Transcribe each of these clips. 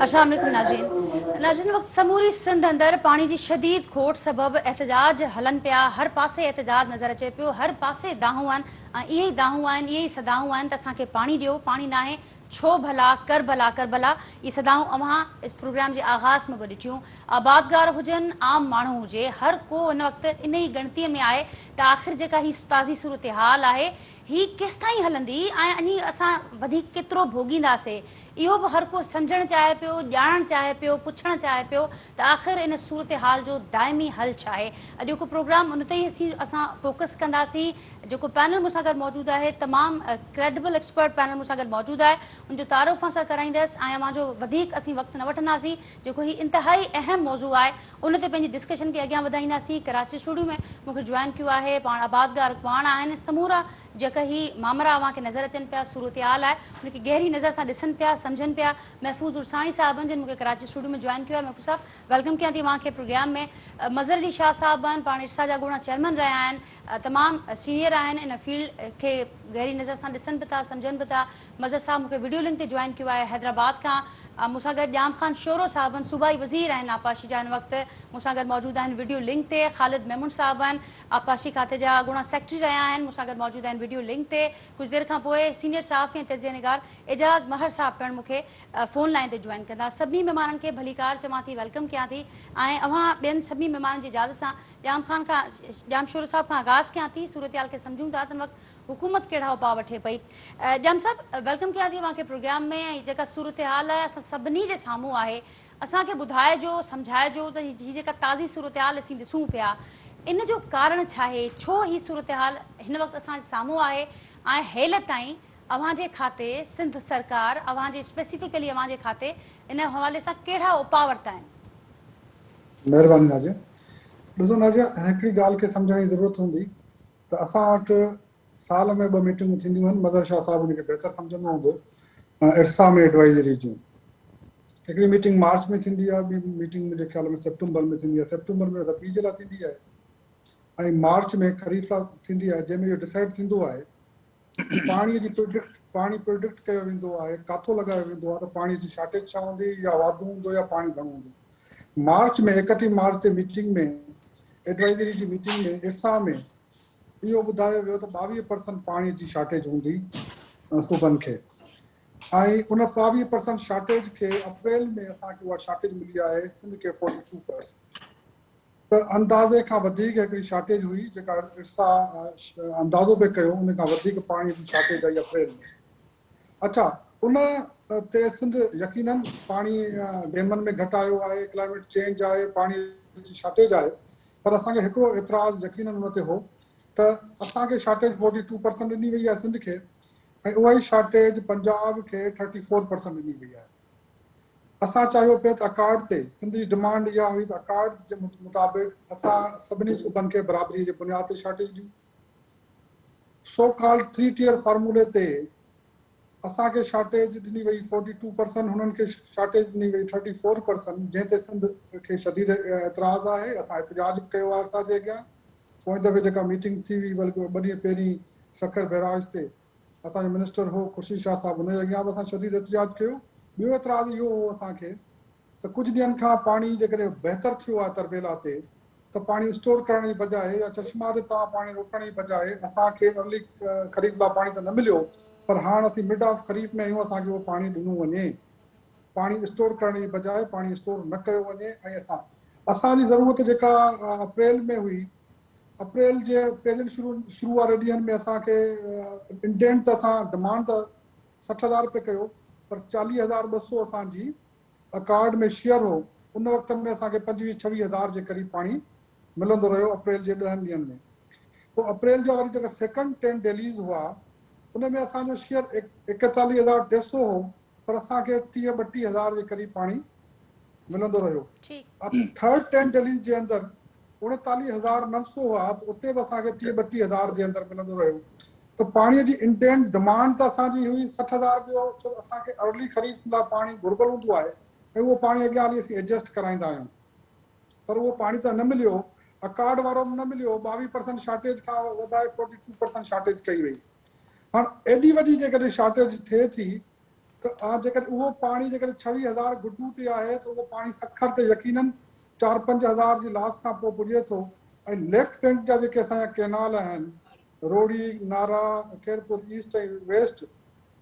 अस्सलाम वालेकुम नाज़रीन वक्त समूरी सिंध अंदर पानी की शदीद खोट सबब एहतजाज हलन पिया। हर पासे एहतजाज नज़र अचे पियो, हर पासे दाहूं आहिनि, इहे दाहूं आहिनि, इहे सदाऊं आहिनि त असांखे पानी ॾियो, पानी ना है, छो भला, कर भला, कर भला। ये सदाऊं अवां इस प्रोग्राम के आगाज़ में बि ॾिठियूं। आबादगार हुजनि, आम माण्हू हुजे, हर को इन वक्त इन ही गणतीअ में आहे त आख़िर जेका ही ताज़ी सूरत हाल आहे ही केसि ताईं हलंदी ऐं अनी असां वधीक केतिरो भोगींदासीं, इहो बि हर को सम्झणु चाहे पियो, ॼाणणु चाहे पियो, पुछणु चाहे पियो त आख़िर इन सूरत हाल जो दाइमी हल छा आहे। अॼु को प्रोग्राम उन ते ई असां फोकस कंदासीं। जेको पैनल मूंसां गॾु मौजूदु आहे, तमामु क्रेडिबल एक्सपर्ट पैनल मूंसां गॾु मौजूदु आहे, उनजो तारुफ़ असां कराईंदसि ऐं अवांजो वधीक असीं वक़्तु न वठंदासीं। जेको ही इंतिहाई अहम मौज़ू आहे उन ते पंहिंजी डिस्कशन खे अॻियां वधाईंदासीं। कराची स्टूडियो में मूंखे जॉइन कयो आहे पाण आबादगार पाण आहिनि, समूरा जेका ही मामरा अवांखे नज़र अचनि पिया, सूरत हाल आहे उनखे गहरी नज़र सां ॾिसनि पिया, सम्झनि पिया। महफूज़ उरसानी साहिबनि जिन मूंखे कराची स्टूडियो में जॉइन किया है। महफूज़ साहब वेलकम कयां थी अवांखे प्रोग्राम में। मज़र अली शाह साहब आहिनि, पाण इर्सा जा ॻोड़ा चेयरमैन रहिया आहिनि, तमामु सीनियर आहिनि, इन फील्ड खे गहरी नज़र सां ॾिसनि बि था, सम्झनि बि था। मज़र साहब मूंखे वीडियो लिंक ते जॉइन किया है हैदराबाद खां। मूंसां गॾु जाम ख़ान शोरो साहब आहिनि, सूबाई वज़ीर आहिनि आपाशी जा, हिन वक़्तु मूंसां गॾु मौजूदु आहिनि वीडियो लिंक ते। ख़ालिद मेमून साहब आहिनि, आपाशी खाते जा ॻोड़ा सेक्रेटरी रहिया आहिनि, मूंसां गॾु मौजूदु आहिनि वीडियो लिंक ते। कुछ देर खां पोइ सीनियर साहब ऐं तजिया निगार एजाज़ महर साहब पिणु मूंखे फ़ोन लाइन ते जॉइन कंदा। सभिनी महिमाननि खे भलीकार चवां थी, वेलकम कयां थी ऐं अवां ॿियनि सभिनी महिमाननि जी इजाज़त सां जाम ख़ान खां जाम शोरो साहब खां आगाज़ कयां थी। सूरत हाल खे सम्झूं था त हिन वक़्तु हुकूमत कहिड़ा उपाउ वठे पई। जाम साहब वेलकम कयां थी अवांखे प्रोग्राम में। ऐं जेका सूरत हाल आहे असां सभिनी जे साम्हूं आहे, असांखे ॿुधाइजो, सम्झाइजो त हीअ जेका ताज़ी सूरत हाल असीं ॾिसूं पिया, इन जो कारण छा आहे, छो ही सूरत हाल हिन वक़्तु असांजे साम्हूं आहे ऐं हेल ताईं अवांजे खाते सिंध सरकार अवांजे स्पेसिफिकली अवांजे खाते इन हवाले सां कहिड़ा उपाउ वरिता आहिनि। महिरबानी नाज़िया। ॾिसो नाज़िया, हिकिड़ी ॻाल्हि खे सम्झण जी ज़रूरत हूंदी त असां वटि साल में 2 मीटिंगूं थींदियूं आहिनि। मदर शाह साहिबु उनखे बहितर सम्झंदो हूंदो, इर्सा में एडवाइज़री जूं। हिकिड़ी मीटिंग मार्च में थींदी आहे, ॿी मीटिंग मुंहिंजे ख़्याल में सेप्टेम्बर में थींदी आहे। सेप्टेम्बर में रबी जे लाइ थींदी आहे ऐं मार्च में ख़रीफ़ लाइ थींदी आहे, जंहिंमें इहो डिसाइड थींदो आहे पाणीअ जी पाणी प्रोडिक्ट कयो वेंदो आहे, काथो लॻायो वेंदो आहे त पाणीअ जी शॉर्टेज छा हूंदी, या वाधू हूंदो या पाणी घणो हूंदो। मार्च में 31 मार्च ते मीटिंग में एडवाइज़री जी मीटिंग में इर्सा में इहो ॿुधायो वियो त 22% पाणीअ जी शॉर्टेज हूंदी सूबनि खे, ऐं उन 22% शॉर्टेज खे अप्रैल में असांखे उहा शॉर्टेज मिली आहे सिंध खे 42%। त अंदाज़े खां वधीक हिकिड़ी शॉर्टेज हुई, जेका इर्सा अंदाज़ो पे कयो, उन खां वधीक पाणी जी शॉर्टेज आई अप्रैल में। अच्छा, उन ते सिंध यकीनन पाणी डेमनि में घटि आयो आहे, क्लाइमेट चेंज आहे, पाणी जी शॉर्टेज आहे, पर असांखे हिकिड़ो एतिराज़ यकीनन उन ते हो त असांखे शॉर्टेज 42% ॾिनी वई आहे सिंध खे, ऐं उहा ई शॉर्टेज पंजाब खे 34% ॾिनी वई आहे। असां चाहियो पिया त अकार्ड ते सिंध जी डिमांड इहा हुई त अकार्ड जे मुताबिक़ असां सभिनी सूबनि खे बराबरी जे बुनियाद ते शॉर्टेज ॾियूं। सो कॉल्ड 3 टियर फार्मूले ते असांखे शॉर्टेज ॾिनी वई 42%, हुननि खे शॉर्टेज ॾिनी वई 34%, जंहिं ते सिंध खे शदीद एतिराज़ आहे। असां एहतजाज कयो आहे असांजे अॻियां। पोइ दफ़े जेका मीटिंग थी हुई, बल्कि 2 ॾींहं पहिरीं सखर बैराज ते असांजो मिनिस्टर हो ख़ुर्शीद शाह साहिबु, हुनजे अॻियां बि असां शदीद एहतजाज कयो। ॿियो एतिराज़ इहो हो असांखे त कुझु ॾींहंनि खां पाणी जेकॾहिं बहितर थियो आहे तरबेला ते, त पाणी स्टोर करण जी बजाए या चश्मा ते तव्हां पाणी रोकण जी बजाए असांखे अर्ली ख़रीफ़ लाइ पाणी त न मिलियो, पर हाणे असीं मिड ऑफ ख़रीफ़ में आहियूं, असांखे उहो पाणी ॾिनो वञे। पाणी स्टोर करण जी बजाए पाणी स्टोर न कयो वञे। ऐं असांजी ज़रूरत जेका अप्रैल में हुई, अप्रैल जे पहिरियों शुरू वारे ॾींहंनि में असांखे इंडेंट त असां डिमांड त 60,000 रुपए कयो, पर 40,200 असांजी अकार्ड में शेयर हो। उन वक़्त में असांखे 25-26,000 जे क़रीब पाणी मिलंदो रहियो अप्रैल जे 10 ॾींहंनि में। पोइ अप्रैल जा वरी जेका सेकंड 10 डेलीज़ हुआ, उन में असांजो शेयर 41,300 हो, पर असांखे 30-32 जे क़रीब पाणी मिलंदो रहियो। ठीकु अब थर्ड 10 डेलीज़ जे अंदरि 39,900 हुआ, त उते बि असांखे 30-32 जे अंदरि मिलंदो रहियो। त पाणीअ जी इंटेंट डिमांड त असांजी हुई 60,000 जो, छो असांखे अर्ली ख़रीफ़ लाइ पाणी घुरिबल हूंदो आहे ऐं उहो पाणी अॻियां हली असीं एडजस्ट कराईंदा आहियूं, पर उहो पाणी त न मिलियो। अकार्ड वारो बि न मिलियो, 22% शॉर्टेज खां वधाए 42% शॉर्टेज कई वई। हाणे एॾी वॾी जेकॾहिं शॉर्टेज थिए थी, त जेकॾहिं उहो पाणी जेकॾहिं 26,000 घुटूं ते आहे, त उहो पाणी सखर ते यकीनन 4-5 हज़ार जी लास्ट खां पोइ पुॼे थो। ऐं लेफ्ट बैंक जा जेके असांजा केनाल आहिनि, रोड़ी, नारा, खेरपुर ईस्ट ऐं वेस्ट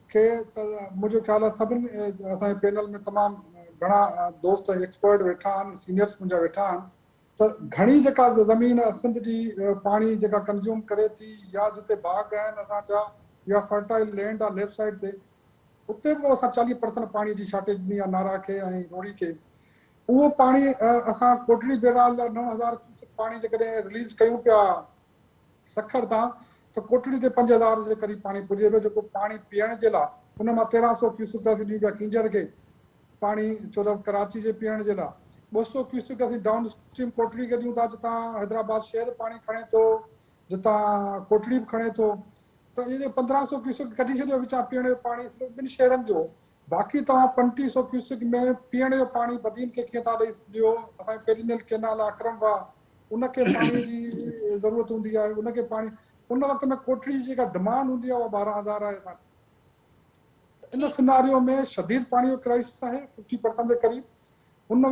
खे, त मुंहिंजो ख़्यालु आहे सभिनी असांजे पैनल में तमामु घणा दोस्त एक्सपर्ट वेठा आहिनि, सीनियर्स मुंहिंजा वेठा आहिनि, त घणी जेका ज़मीन सिंध जी पाणी जेका कंज़्यूम करे थी, या जिते बाग आहिनि असांजा, या फर्टाइल लैंड आहे लेफ्ट साइड ते, उते बि असां 40% पाणी जी शॉर्टेज ॾिनी आहे नारा खे ऐं रोड़ी खे। उहो पाणी असां कोटड़ी बैराज लाइ 9,000 क्यूसेक पाणी जेकॾहिं रिलीज़ कयूं पिया सखर तां, त कोटड़ी ते 5,000 जे क़रीब पाणी पुॼे पियो, जेको पाणी पीअण जे लाइ। उन मां 1,300 क्यूसेक असीं ॾियूं पिया किंजर खे पाणी, छो त कराची जे पीअण जे लाइ। 200 क्यूसेक असीं डाउन स्ट्रीम कोटड़ी खे ॾियूं था, जितां हैदराबाद शहर पाणी खणे थो, जितां कोटड़ी बि खणे थो। त इहे 1,500 क्यूसेक कढी छॾियो विचां पीअण जो पाणी सिर्फ़ु 2 शहरनि जो। बाक़ी तव्हां 2,500 क्यूसेक में पीअण जो पाणी बदीन खे कीअं था ॾेई ॾियो? असांजो पेरीनल केनाल आहे अकरमवा, उनखे पाणी जी ज़रूरत हूंदी आहे, उनखे पाणी उन वक़्त में कोटड़ी जी जेका डिमांड हूंदी आहे उहा 12,000 आहे असांजी। इन सिनारियो में शदीद पाणी जो क्राइसिस आहे 50% जे क़रीब। उन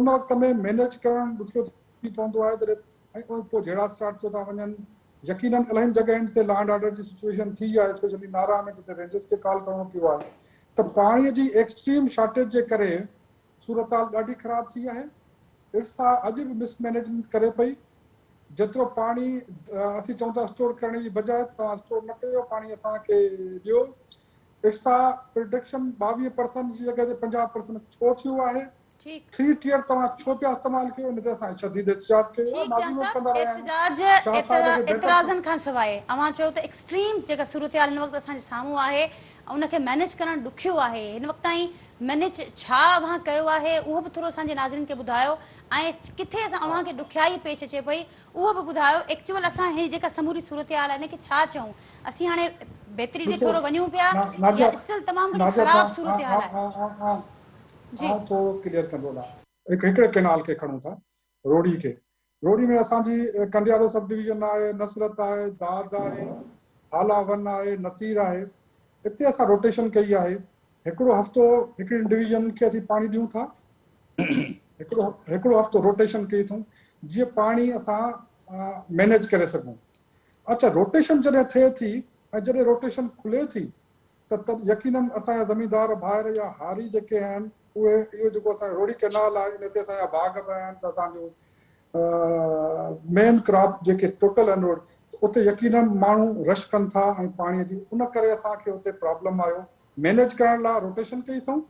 वक़्त में मैनेज करणु ॾुखियो थी पवंदो आहे, जॾहिं ऐं पोइ जहिड़ा स्टार्ट थो था वञनि। यकीनन इलाही जॻहियुनि ते लॉ एंड ऑर्डर जी सिचुएशन थी आहे, स्पेशली नारा में, जिते रेंजर्स खे कॉल करिणो पियो आहे। त पाणीअ जी एक्सट्रीम शॉर्टेज जे करे सूरत हाल ॾाढी ख़राब थी आहे। इर्सा अॼु बि मिसमैनेजमेंट करे पई। जेतिरो पाणी असीं चऊं था स्टोर करण जी बजाए तव्हां स्टोर न कयो, पाणी असांखे ॾियो। इर्सा प्रोडक्शन 22% जी जॻह ते 50% छो थियो आहे? ठीकु 3 टियर तव्हां छो पिया इस्तेमालु कयो? इन ते असां शदीद एहतिजाज कयो आहे, ठीकु जाम माज़ी में बि कंदा साहब, रहिया आहियूं। एतिजाज शाह साहिब खे बहितर एतिराज़नि खां सवाइ अव्हां चयो त एक्सट्रीम जेका सूरत हाल हिन वक़्तु असांजे साम्हूं आहे, उनखे मैनेज करणु ॾुखियो आहे। हिन वक़्त ताईं मैनेज छा अव्हां कयो आहे, उहो बि थोरो असांजे नाज़रीन खे ॿुधायो, ऐं किथे असां अव्हांखे ॾुखियाई पेश अचे पई उहो बि ॿुधायो। एक्चुअल असां हीअ जेका समूरी सूरत हाल आहे हिनखे छा चऊं? असीं हाणे बहितरी ॾे ॾिसो थोरो वञूं पिया, नाज़िया, या स्टिल तमामु घणी नाज़िया ख़राब सूरत हाल आहे? जी आउं थोरो क्लियर कंदो ना। हिकिड़े केनाल खे खणूं था, रोड़ी खे। रोड़ी में असांजी कंडियालो सब डिवीजन आहे, नसरत आहे, दाद आहे, हाला वन आहे, नसीर आहे। हिते असां रोटेशन कई आहे। हिकिड़ो हफ़्तो हिकिड़ी डिवीजन खे असीं पाणी ॾियूं था, हिकिड़ो हफ़्तो रोटेशन कई अथऊं, जीअं पाणी असां मैनेज करे सघूं। अच्छा, रोटेशन जॾहिं थिए थी ऐं जॾहिं रोटेशन खुले थी, त यकीनन असांजा ज़मींदार भाइर या हारी जेके आहिनि, उहे इहो जेको असांजो रोड़ी केनाल आहे, इन ते असांजा बाग बि आहिनि, त असांजो मेन क्रॉप जेके टोटल आहिनि रोड, उते यकीनन माण्हू रश कनि था ऐं पाणीअ जी, उन करे असांखे उते प्रॉब्लम आयो। मैनेज करण लाइ रोटेशन कई अथऊं,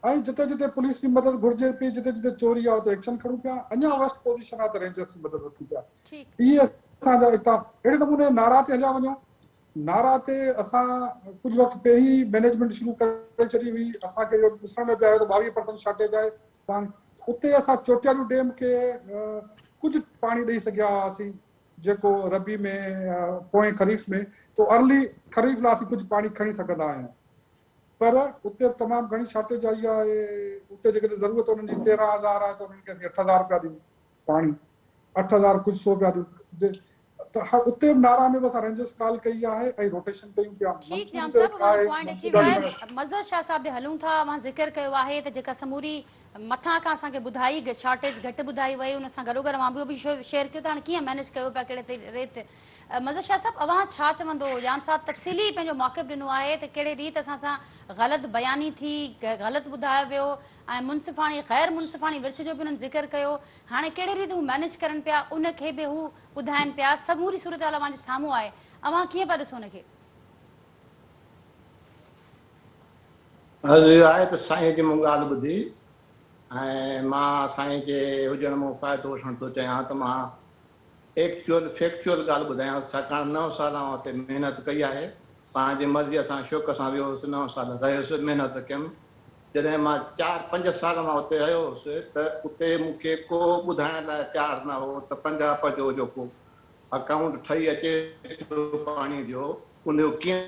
ऐं जिते जिते पुलिस जी मदद घुरिजे पई, जिते जिते चोरी आहे उते एक्शन खणूं पिया। अञा वर्स्ट पोज़ीशन आहे त रेंजर्स जी मदद वठूं पिया। ठीकु इहे असांजा हितां अहिड़े नमूने नारा ते हलिया वञूं। नारा ते असां कुझु वक़्तु पहिरीं मैनेजमेंट शुरू करे छॾी हुई। असांखे इहो ॾिसण में पियो आयो त 22% शॉर्टेज आहे पाणी। उते असां चोटियालू डैम खे कुझु पाणी ॾेई सघिया हुआसीं, जेको रबी में पोएं ख़रीफ़ में, तो अर्ली ख़रीफ़ लाइ असीं कुझु पाणी खणी सघंदा आहियूं। पर उते तमामु घणी शॉर्टेज आई आहे। उते जेकॾहिं ज़रूरत उन्हनि जी 13,000 आहे, त उन्हनि खे असीं 8,000 रुपया ॾियूं पाणी, 8,000 कुझु 100 रुपया ॾियूं। त उते बि नारा में बि असां रेंजर्स कॉल कई आहे ऐं रोटेशन कयूं पिया। ठीकु मंसूर जाम ते साहब, अव्हांजो आहे, पॉइंट अची मंसूर वियो ॾाढी आहे। मज़र शाह साहब ॾे हलूं था। अव्हां ज़िक्र कयो आहे त जेका समूरी मथां खां असांखे ॿुधाई शॉर्टेज घटि ॿुधाई वई, उन सां गॾोगॾु अव्हां ॿियो बि शेयर कयो त हाणे कीअं मैनेज कयो पिया, कहिड़े रेत। मज़र शाह साहब, अव्हां छा चवंदो? जाम साहब तफ़सीली पंहिंजो मौक़िफ़ ॾिनो आहे त कहिड़े रीति असां सां ग़लति बयानी थी, ग़लति ॿुधायो वियो, ऐं मुनसिफ़ाणी ग़ैर मुनसिफ़ाणी विर्छ जो बि उन्हनि ज़िक्र कयो। हाणे कहिड़े रीति हू मैनेज करनि पिया, उनखे बि हू ॿुधाइनि पिया। समूरी सूरत हाल अव्हांजे साम्हूं आहे, अव्हां कीअं पिया ॾिसो हुनखे? आहे त साईं जी मूं ॻाल्हि ॿुधी, ऐं मां साईं जे हुजण मूं फ़ाइदो वठणु थो चाहियां त मां फैक्चुअल ॻाल्हि ॿुधायां, छाकाणि 9 साल हुते महिनत कई आहे। पंहिंजी मर्ज़ीअ सां शौक़ सां वियो हुउसि, 9 साल रहियुसि, महिनत कयमि। जॾहिं मां 4-5 साल मां उते रहियो हुउसि त उते मूंखे को ॿुधाइण लाइ तयारु न हो त पंजाब जो जेको अकाउंट ठही अचे पाणी जो उनजो कीअं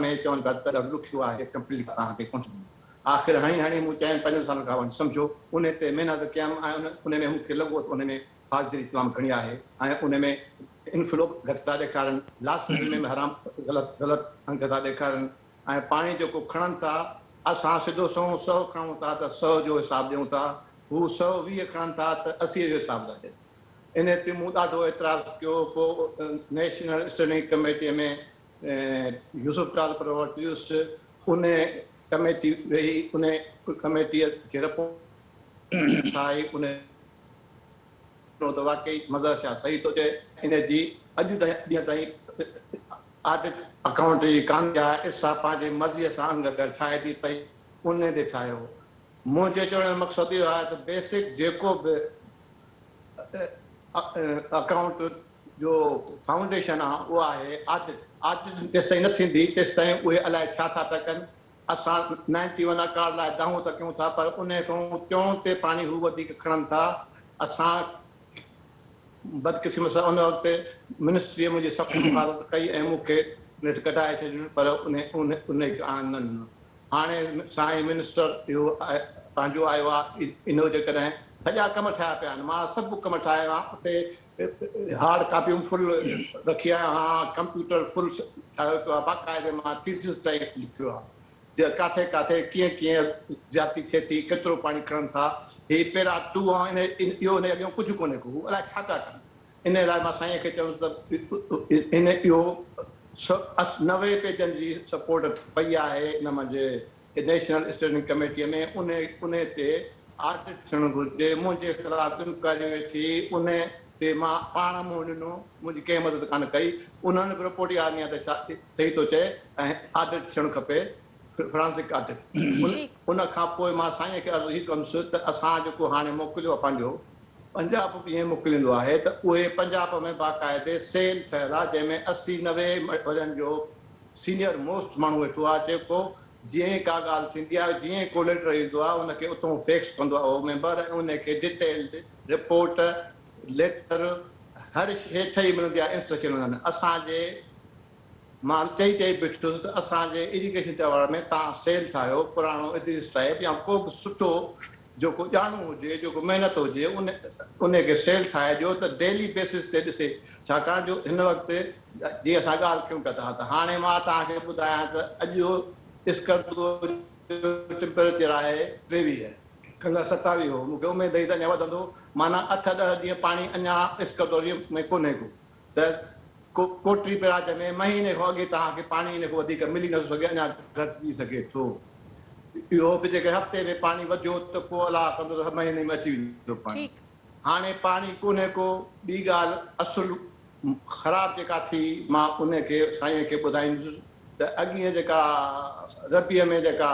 में चवनि पिया त ॾाढो ॾुखियो आहे कंप्लीट तव्हांखे पहुचणो। आख़िर हणी मूं चइनि 5 सालनि खां वञी सम्झो उन ते महिनत कयमि ऐं उन में मूंखे लॻो त उन में हाज़िरी तमामु घणी आहे ऐं उन में इनफ्लो घटि था ॾेखारनि, लासिस में हराम ग़लति अंग था ॾेखारनि ऐं पाणी जेको खणनि था असां सिधो 100 खणूं था त 100 जो हिसाबु ॾियूं था, हू 120 खणनि था त 80 जो हिसाबु था ॾियनि। इन ते मूं ॾाढो एतिराज़ु कयो। पोइ नेशनल स्टैंडिंग कमेटीअ में यूसुफ टाल पर वटि वियुसि, उन कमेटी वेही, उन कमेटीअ खे रिपोर्ट ठाही, उन त वाकई मदर शाह सही थो चए। इन जी अॼु ॾींहं ताईं ऑडिट अकाउंट जी कान आहे, इसा पंहिंजे मर्ज़ीअ सां अंग अगरि ठाहे थी पई उन ते ठाहियो। मुंहिंजे चवण जो मक़सदु इहो आहे त बेसिक जेको बि अकाउंट जो फाउंडेशन आहे उहो आहे ऑडिट। ऑडिट जेसिताईं न थींदी तेसिताईं उहे अलाए छा था पिया कनि। असां 91 अकाल लाइ दाऊं त कयूं था, पर उन खां चऊं ते पाणी हू वधीक खणनि था। असां बदकिस्मत सां उन वक़्तु मिनिस्ट्रीअ मुंहिंजी सख़्तु मुखालत कई ऐं मूंखे नेठि कढाए छॾियूं, पर उन आननि। हाणे साईं मिनिस्टर इहो पंहिंजो आयो आहे, इनो जे कॾहिं सॼा कम ठाहिया पिया आहिनि। मां सभु कम ठाहिया आहियां, उते हार्ड कापियूं फुल रखी आहियां, हा कंप्यूटर फुल ठाहियो पियो आहे, बाक़ाइदे मां थीसिस टाइप लिखियो आहे, किथे किथे कीअं कीअं ज्याती थिए थी, केतिरो पाणी खणनि था। ही पहिरां 2 आहे, इहो हिन अॻियां कुझु कोन्हे को, अलाए छा था कनि। इन लाइ मां साईं खे चयुसि त इन इहो 90 पेजनि जी सपोर्ट पई आहे इन मुंहिंजे नेशनल स्टैंडिंग कमेटीअ में। उन ते ऑडिट थियणु घुरिजे। मुंहिंजे ख़िलाफ़ इंक्वायरी वेठी, उन ते मां पाण मुंहुं ॾिनो, मुंहिंजी कंहिं मदद कान कई। उन्हनि बि रिपोर्ट यादि आहे त छा सही थो चए ऐं ऑडिट थियणु खपे, फ्रांसिक ऑडिट। उन खां पोइ मां साईं खे अर्ज़ु हीअ कयुसि त असां जेको हाणे मोकिलियो आहे पंहिंजो पंजाब बि ईअं मोकिलींदो आहे त उहे पंजाब में बाक़ाइदे सेल ठहियल आहे, जंहिंमें 80-90 वॾनि जो सीनियर मोस्ट माण्हू वेठो आहे, जेको जीअं का ॻाल्हि थींदी आहे, जीअं को लेटर ईंदो आहे उनखे उतां फैक्स कंदो आहे उहो मेंबर, ऐं उनखे डिटेल्ड रिपोर्ट लेटर हर हेठि ई मिलंदी आहे, इंस्ट्रक्शन मिलंदा आहिनि। असांजे मां चई बीठुसि त असांजे इरिगेशन टावर में तव्हां सेल ठाहियो, पुराणो इदरीस टाइप या को बि सुठो जेको ॼाणू हुजे, जेको महिनत हुजे, उनखे सेल ठाहे ॾियो त डेली बेसिस ते ॾिसे। छाकाणि जो हिन वक़्तु जीअं असां ॻाल्हि कयूं पिया था, त हाणे मां तव्हांखे ॿुधायां त अॼु स्कर्दो टेम्परेचर आहे 23, कल्ह 27 हो। मूंखे उमेदु हुई त अञा वधंदो, माना 8-10 ॾींहं पाणी अञा स्कर्दो में कोन्हे को। त कोटरी पिराज में महीने खां अॻे तव्हांखे पाणी इन खां वधीक मिली नथो सघे, अञा घटि थी सघे थो। इहो बि जेके हफ़्ते में पाणी वधियो त पोइ अलाह कंदो त महीने में अची वेंदो पाणी। हाणे पाणी कोन्हे को। ॿी ॻाल्हि असुलु ख़राबु जेका थी, मां उनखे साईं खे ॿुधाईंदुसि त अॻीअ जेका रबीअ में जेका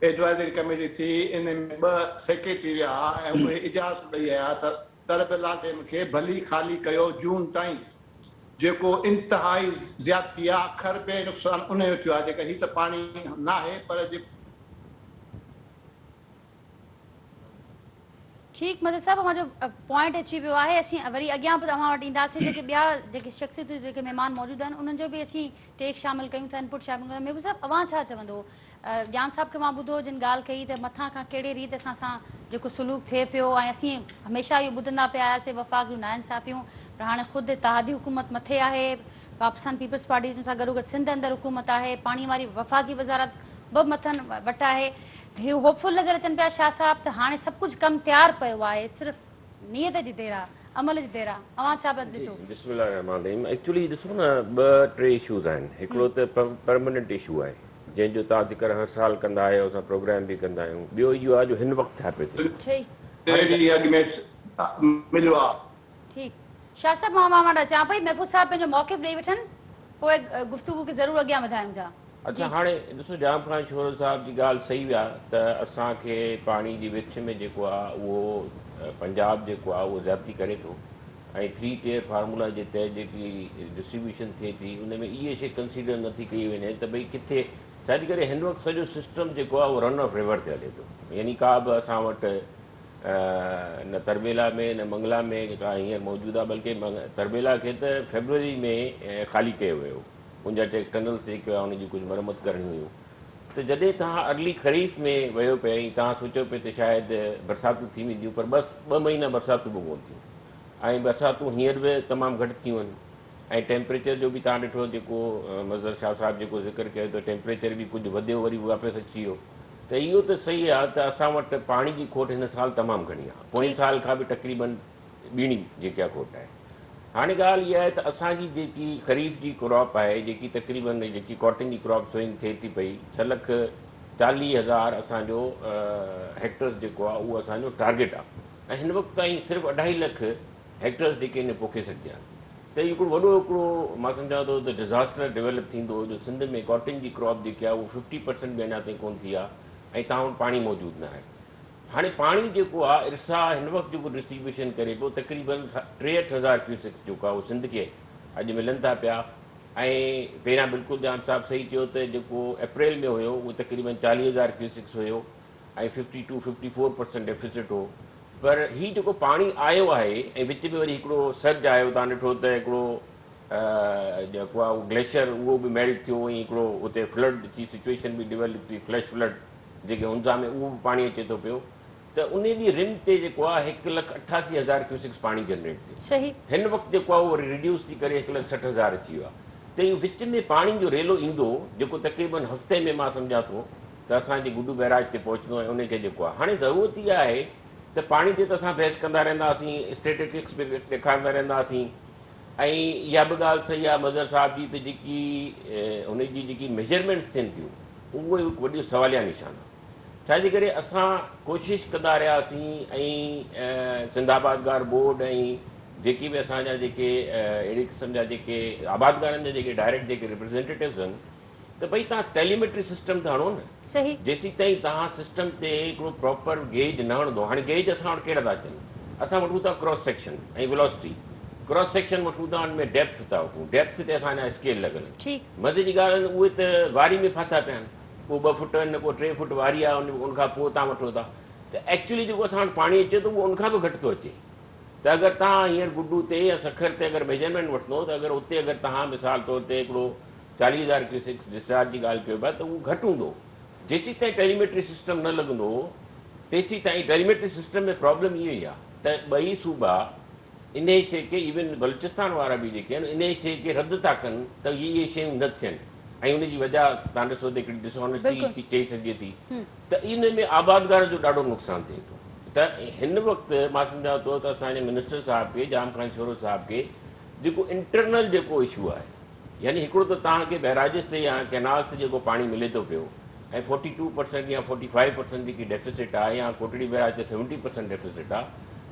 एडवाइज़री कमेटी थी, इन में 2 सेक्रेटरी विया ऐं उहे इजाज़त ॾेई आया त तरबिला डैम खे भली ख़ाली कयो जून ताईं, जेको इंतिहाई ज़्यादती आहे। अखर बे नुक़सानु उन जो थियो आहे, जेका हीअ त पाणी न आहे, पर ठीकु मदद साहब, मुंहिंजो पॉइंट अची वियो आहे। असीं वरी अॻियां बि तव्हां वटि ईंदासीं। जेके ॿिया जेके शख़्सियतूं, जेके महिमान मौजूदु आहिनि, उन्हनि जो बि असीं टेक शामिलु कयूं था, इनपुट शामिलु कयूं था। महबूब साहब, अवां छा चवंदो? जान साहब खे मां ॿुधो जिन ॻाल्हि कई त मथां खां कहिड़े रीति सां जेको सलूक थिए पियो, ऐं असीं हमेशह इहो ॿुधंदा पिया आयासीं वफ़ाक़ जूं नाइंसाफ़ियूं, पर हाणे ख़ुदि इत्तेहादी हुकूमत मथे आहे, पाकिस्तान पीपल्स पार्टी सां गॾोगॾु सिंध अंदरि हुकूमत आहे, पाणी वारी वफ़ाक़ी वज़ारत ॿ मथनि वटि आहे। इहो होपफुल नज़र अचनि पिया शाह साहब त हाणे सभु कुझु कमु तयारु पियो आहे, सिर्फ़ु नियत जी देरि आहे, अमल जी देरि आहे। अवां छा पिया ॾिसो? बिस्मिल्लाह रहमान रहीम। एक्चुअली ॾिसो न, 2-3 इशूज़ आहिनि। हिकिड़ो त परमानेंट इशू आहे, जंहिंजो तव्हां ज़िक्र हर साल कंदा आहियो, असां प्रोग्राम बि कंदा आहियूं। ॿियो इहो आहे जो हिन वक़्तु छा पियो थिए। ठीकु शाह साहब, मां अचां पई, महफ़ूज़ साहब पंहिंजो मौक़िफ़ ॾेई वठनि, पोइ गुफ़्तगू खे ज़रूरु अॻियां वधायूं था। अच्छा, हाणे ॾिसो, जाम ख़ान शोर साहब जी ॻाल्हि सही आहे त असांखे पाणी जी विच में जेको आहे उहो पंजाब जेको आहे उहो ज़्यादती करे थो, ऐं 3 टियर फार्मूला जे तहत जेकी डिस्ट्रीब्यूशन थिए थी उन में इहे शइ कंसीडर नथी कई वञे त भई किथे छाजे करे हिन वक़्तु सॼो सिस्टम जेको आहे उहो रन ऑफ रिवर ते हले थो। यानी का बि असां वटि न तरबेला में न मंगला में का हींअर मौजूदु आहे, बल्कि तरबेला खे त फेबरवरी में ख़ाली कयो वियो, उनजा टनल्स जेके आहे उनजी कुझु मरम्मत करणी हुयूं। त जॾहिं तव्हां अर्ली ख़रीफ़ में वियो पिया ऐं तव्हां सोचियो पिए त शायदि बरसातूं थी वेंदियूं, पर ॿ महीना बरसातूं बि कोन थियूं ऐं बरसातूं हींअर बि तमामु घटि थियूं आहिनि। ऐं टेम्परेचर जो बि तव्हां ॾिठो जेको मज़र शाह साहिबु जेको ज़िक्र कयो त टेम्परेचर बि कुझु वधियो वरी वापसि अची वियो। त इहो त सही आहे त असां वटि पाणी जी खोट हिन साल तमामु घणी आहे, पोएं साल खां बि तक़रीबन ॿीणी जेका खोट आहे। हाणे ॻाल्हि इहा आहे त असांजी जेकी ख़रीफ़ जी क्रॉप आहे जेकी तक़रीबन जेकी कॉटन जी क्रॉप सोइंग थिए थी पई 6,40,000 असांजो हेक्टर्स जेको आहे उहो असांजो टारगेट आहे ऐं हिन वक़्तु ताईं सिर्फ़ु 2.5 लख हेक्टर्स जेके आहिनि पोखे सघिया आहिनि। त इहो हिकिड़ो वॾो हिकिड़ो मां सम्झां थो त डिज़ास्टर डेवलप थींदो जो सिंध में कॉटन जी क्रॉप जेकी आहे उहो 50% बि अञा ताईं कोन थी आहे ऐं तव्हां वटि पाणी मौजूदु न आहे। हाणे पाणी जेको आहे इर्सा हिन वक़्तु जेको डिस्ट्रीब्यूशन करे पियो तक़रीबन 63,000 क्यूसेक्स जेको आहे उहो सिंध खे अॼु मिलनि था पिया। ऐं पहिरियां बिल्कुलु जाम साहिबु सही चयो त जेको अप्रैल में हुयो उहो तक़रीबन 40,000 क्यूसेक्स हुयो ऐं 52-54% डेफिसिट हो। पर हीउ जेको पाणी आयो आहे ऐं विच में वरी हिकिड़ो सर्ज आयो, तव्हां ॾिठो त हिकिड़ो जेको आहे उहो ग्लेशियर उहो बि मेल्ट थियो ऐं हिकिड़ो उते फ्लड जी सिचुएशन बि डेवलप थी, फ्लैश फ्लड जेके हुनसां में उहो बि पाणी अचे थो पियो। त उन जी रिम ते जेको आहे 1,88,000 क्यूसेक्स पाणी जनरेट थियो। हिन वक़्तु जेको आहे उहो रिड्यूस थी करे 1,60,000 अची वियो आहे। त इहो विच में पाणी जो रेलो ईंदो जेको तक़रीबन हफ़्ते में मां सम्झां थो त असांजे गुडू बैराज ते पहुचंदो ऐं उनखे जेको आहे हाणे ज़रूरत इहा आहे त पाणी ते त असां बहस कंदा रहंदा हुआसीं, स्टेटिस्टिक्स बि ॾेखारींदा रहंदा हुआसीं ऐं इहा बि ॻाल्हि सही आहे मज़र साहिब जी त जेकी उनजी जेकी मेजरमेंट्स थियनि थियूं उहो हिकु वॾो सवालिया निशान आहे। छाजे करे असां कोशिशि कंदा रहियासीं ऐं सिंधाबादगार बोर्ड ऐं जेके बि असांजा जेके अहिड़े क़िस्म जा जेके आबादगारनि जा जेके डायरेक्ट जेके रिप्रेज़ेंटेटिव्स आहिनि त भई तव्हां टेलीमेट्री सिस्टम त हणो न, सही जेसीं ताईं तव्हां सिस्टम ते हिकिड़ो प्रॉपर गेज न हणंदो। हाणे गेज असां वटि कहिड़ा था अचनि, असां वठूं था क्रॉस सेक्शन ऐं वेलोसिटी, क्रॉस सेक्शन वठूं था हुन में डेप्थ था वठूं, डेप्थ ते असांजा स्केल लॻल आहिनि। मज़े जी ॻाल्हि उहे त वारी में फाथा पिया आहिनि, को 2 फुट आहिनि को 3 फुट वारी आहे उनखां पोइ तव्हां वठो था। त एक्चुअली जेको असां वटि पाणी अचे थो उहो उनखां बि घटि थो अचे। त अगरि तव्हां हींअर गुडू ते या सखर ते अगरि मेजरमेंट वठंदो त अगरि उते अगरि तव्हां मिसाल तौर ते हिकिड़ो 40,000 क्यूसेक्स डिस्चार्ज जी ॻाल्हि कयो पिया त उहो घटि हूंदो। जेसीं ताईं टेलीमेट्री सिस्टम न लॻंदो तेसीं ताईं टेलीमेट्री सिस्टम में प्रॉब्लम इहो ई आहे त ॿई सूबा इन शइ खे इवन बलूचिस्तान वारा बि जेके आहिनि इन शइ खे रद्द था कनि त इहे शयूं न थियनि ऐं उनजी वजह तव्हां ॾिसो त हिकिड़ी डिसऑनेस्टी चई सघिजे थी त इन में आबादगार जो ॾाढो नुक़सानु थिए थो। त हिन वक़्तु मां सम्झां थो त असांजे मिनिस्टर साहिब खे जाम खान शोरो साहिब खे जेको इंटरनल जेको इशू आहे यानी हिकिड़ो त तव्हांखे बैराजिस ते या कैनाल्स ते जेको पाणी मिले थो पियो ऐं 42% या 45% जेकी डेफिसिट आहे या कोटड़ी बैराज ते 70% डेफिसिट आहे,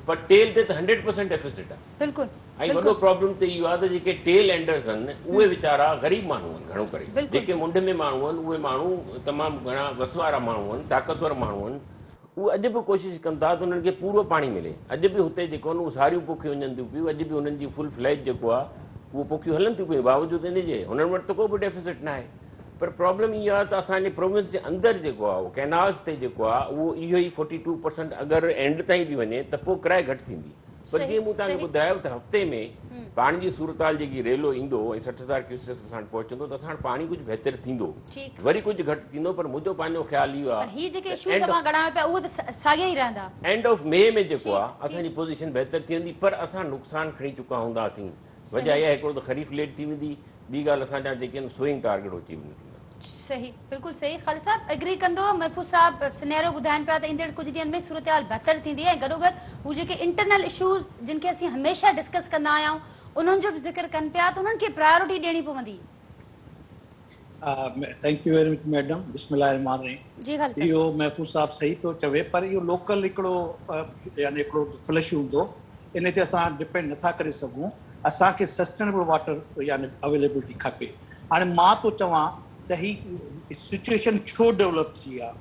पर टेल ते त 100% डेफिसिट आहे। ऐं वॾो प्रॉब्लम त इहो आहे त जेके टेल एंडर्स आहिनि उहे वीचारा ग़रीब माण्हू आहिनि घणो करे, जेके मुंड में माण्हू आहिनि उहे माण्हू तमामु घणा वस वारा माण्हू आहिनि, ताक़तवर माण्हू आहिनि, उहे अॼु बि कोशिशि कनि था त उन्हनि खे पूरो पाणी मिले। अॼु बि हुते जेको आहिनि उहे सारियूं पोखियूं वञनि थियूं पियूं, अॼु बि उन्हनि जी फुल फ्लैज जेको आहे उहो पोखियूं हलनि थियूं पियूं बावजूदि इन जे हुननि वटि त को बि डेफिसिट न आहे। पर प्रॉब्लम इहा आहे त असांजे प्रोविंस जे अंदरि जेको आहे उहो कैनाल्स ते जेको आहे उहो इहो ई 42% अगरि एंड ताईं बि वञे त पोइ किराए घटि थींदी। पर जीअं मूं तव्हांखे ॿुधायो त हफ़्ते में पाणी जी सूरत हाल जेकी रेलो ईंदो ऐं 60,000 क्यूसेक्स असां वटि पहुचंदो त असां वटि पाणी कुझु बहितर थींदो, वरी कुझु घटि थींदो। पर मुंहिंजो पंहिंजो ख़्यालु इहो आहे एंड ऑफ मे में जेको आहे असांजी पोज़ीशन बहितर थी वेंदी, पर असां नुक़सानु खणी चुका हूंदासीं। वजह इहा हिकिड़ो त ख़रीफ़ लेट थी वेंदी, ॿी ॻाल्हि असांजा जेके आहिनि सोइंग टारगेट अची वेंदी। सही, बिल्कुलु सही। ख़ालिद साहब एग्री कंदो, महफूज़ साहब सिनेरियो ॿुधाइनि पिया त ईंदड़ कुझु ॾींहंनि में सूरत हाल बहितर थींदी ऐं गॾोगॾु हू जेके इंटरनल इशूज़ जिन खे असीं हमेशह डिस्कस कंदा आहियूं उन्हनि जो बि ज़िक्र कनि पिया त उन्हनि खे प्रायोरिटी ॾियणी पवंदी। Thank U very much madam. बिस्मिल्लाहिर्रहमानिर्रहीम। जी ख़ालिद साहब, इहो महफूज़ साहब सही पियो चवे, पर इहो लोकल हिकिड़ो यानी हिकिड़ो फ्लश हूंदो, इन ते असां डिपेंड नथा करे सघूं। असांखे सस्टेनेबल वाटर यानी अवेलेबिलिटी खपे। हाणे मां थो चवां त ही सिचुएशन छो डेवलप थी आहे,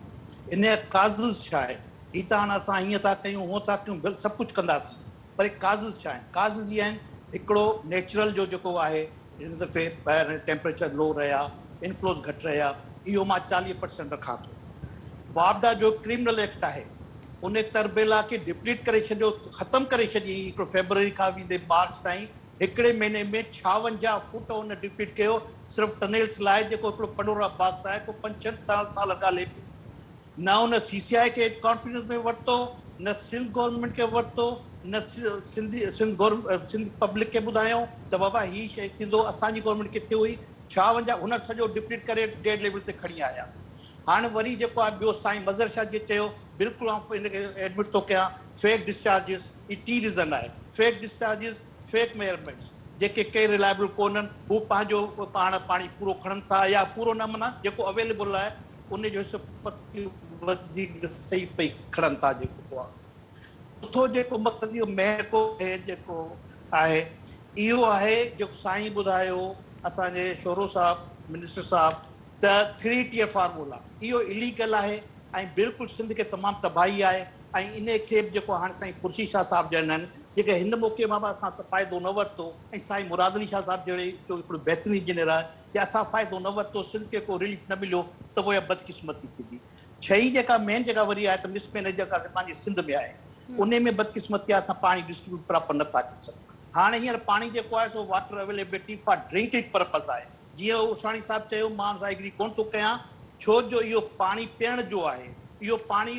इन जा काज़िस छा आहे। ही त हाणे असां हीअं था कयूं हूअं था कयूं, सभु कुझु कंदासीं, पर काज़िस छा आहिनि? काज़िस इहे आहिनि, हिकिड़ो नेचुरल जो जेको आहे हिन दफ़े ॿाहिरि टेम्परेचर लो रहिया, इनफ्लोस घटि रहिया, इहो मां 40% रखां थो। वापडा जो क्रिमिनल एक्ट आहे, उन तरबेला खे डिप्लीट करे छॾियो, ख़तमु करे छॾी हिकिड़ो फेबरवरी खां वेंदे मार्च ताईं। हिकिड़े महीने में 56 फुट हुन डिप्लीट कयो, सिर्फ़ु टनल्स लाइ, जेको हिकिड़ो पनोरा बॉक्स आहे, को 5-6 साल ॻाल्हि न हुन CCI खे कॉन्फिडेंस में वरितो, न सिंध गवर्नमेंट खे वरितो, न सिंध पब्लिक खे ॿुधायूं त बाबा हीअ शइ थींदो। असांजी गवर्नमेंट किथे हुई? 56 हुन सॼो डिप्लीट करे डेड लेवल ते खणी आया। हाणे वरी जेको आहे ॿियो साईं मज़र शाह जी चयो, बिल्कुलु आउं हिनखे एडमिट थो कयां, फेक डिस्चार्जिस, ई टी रीज़न आहे, फेक डिस्चार्जिस, फेक मेजरमेंट्स, जेके के रिलायबल कोन्हनि, हू पंहिंजो पाण पाणी पूरो खणनि था या पूरो न माना जेको अवेलेबल आहे उन जो हिसो वधीक सही पई खणनि था। जेको आहे चोथों जेको मक़सदु इहो महको जेको आहे इहो आहे जेको साईं ॿुधायो असांजे शोरो साहब मिनिस्टर साहब त 3-tier फार्मूला, इहो इलीगल आहे ऐं बिल्कुलु सिंध खे तमामु तबाही आहे। ऐं इन खे बि जेको हाणे साईं खुर्शी शाह साहिबु ॼणा आहिनि, जेके हिन मौक़े मां बि असां फ़ाइदो न वरितो, ऐं साईं मुराद अली शाह साहिबु जहिड़े जो हिकिड़ो बहितरीनु इंजीनियर आहे, या असां फ़ाइदो न वरितो, सिंध खे को रिलीफ न मिलियो, त उहा बदकिस्मती थींदी। छही जेका मेन जेका वरी आहे त मिसमैनेज जेका पंहिंजे सिंध में आहे, उन में बदकिस्मती आहे, असां पाणी डिस्ट्रीब्यूट प्रॉपर नथा करे सघूं। हाणे हींअर पाणी जेको आहे so water availability for drinking purpose आहे। जीअं उसाणी साहिबु चयो, मां एग्री कोन थो कयां, छो जो इहो पाणी पीअण जो आहे, इहो पाणी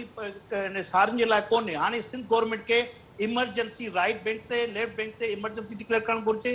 सारनि जे लाइ कोन्हे। हाणे सिंध गवर्नमेंट खे इमरजेंसी राइट बैंक ते लेफ्ट बैंक ते इमरजेंसी डिक्लेयर करणु घुरिजे,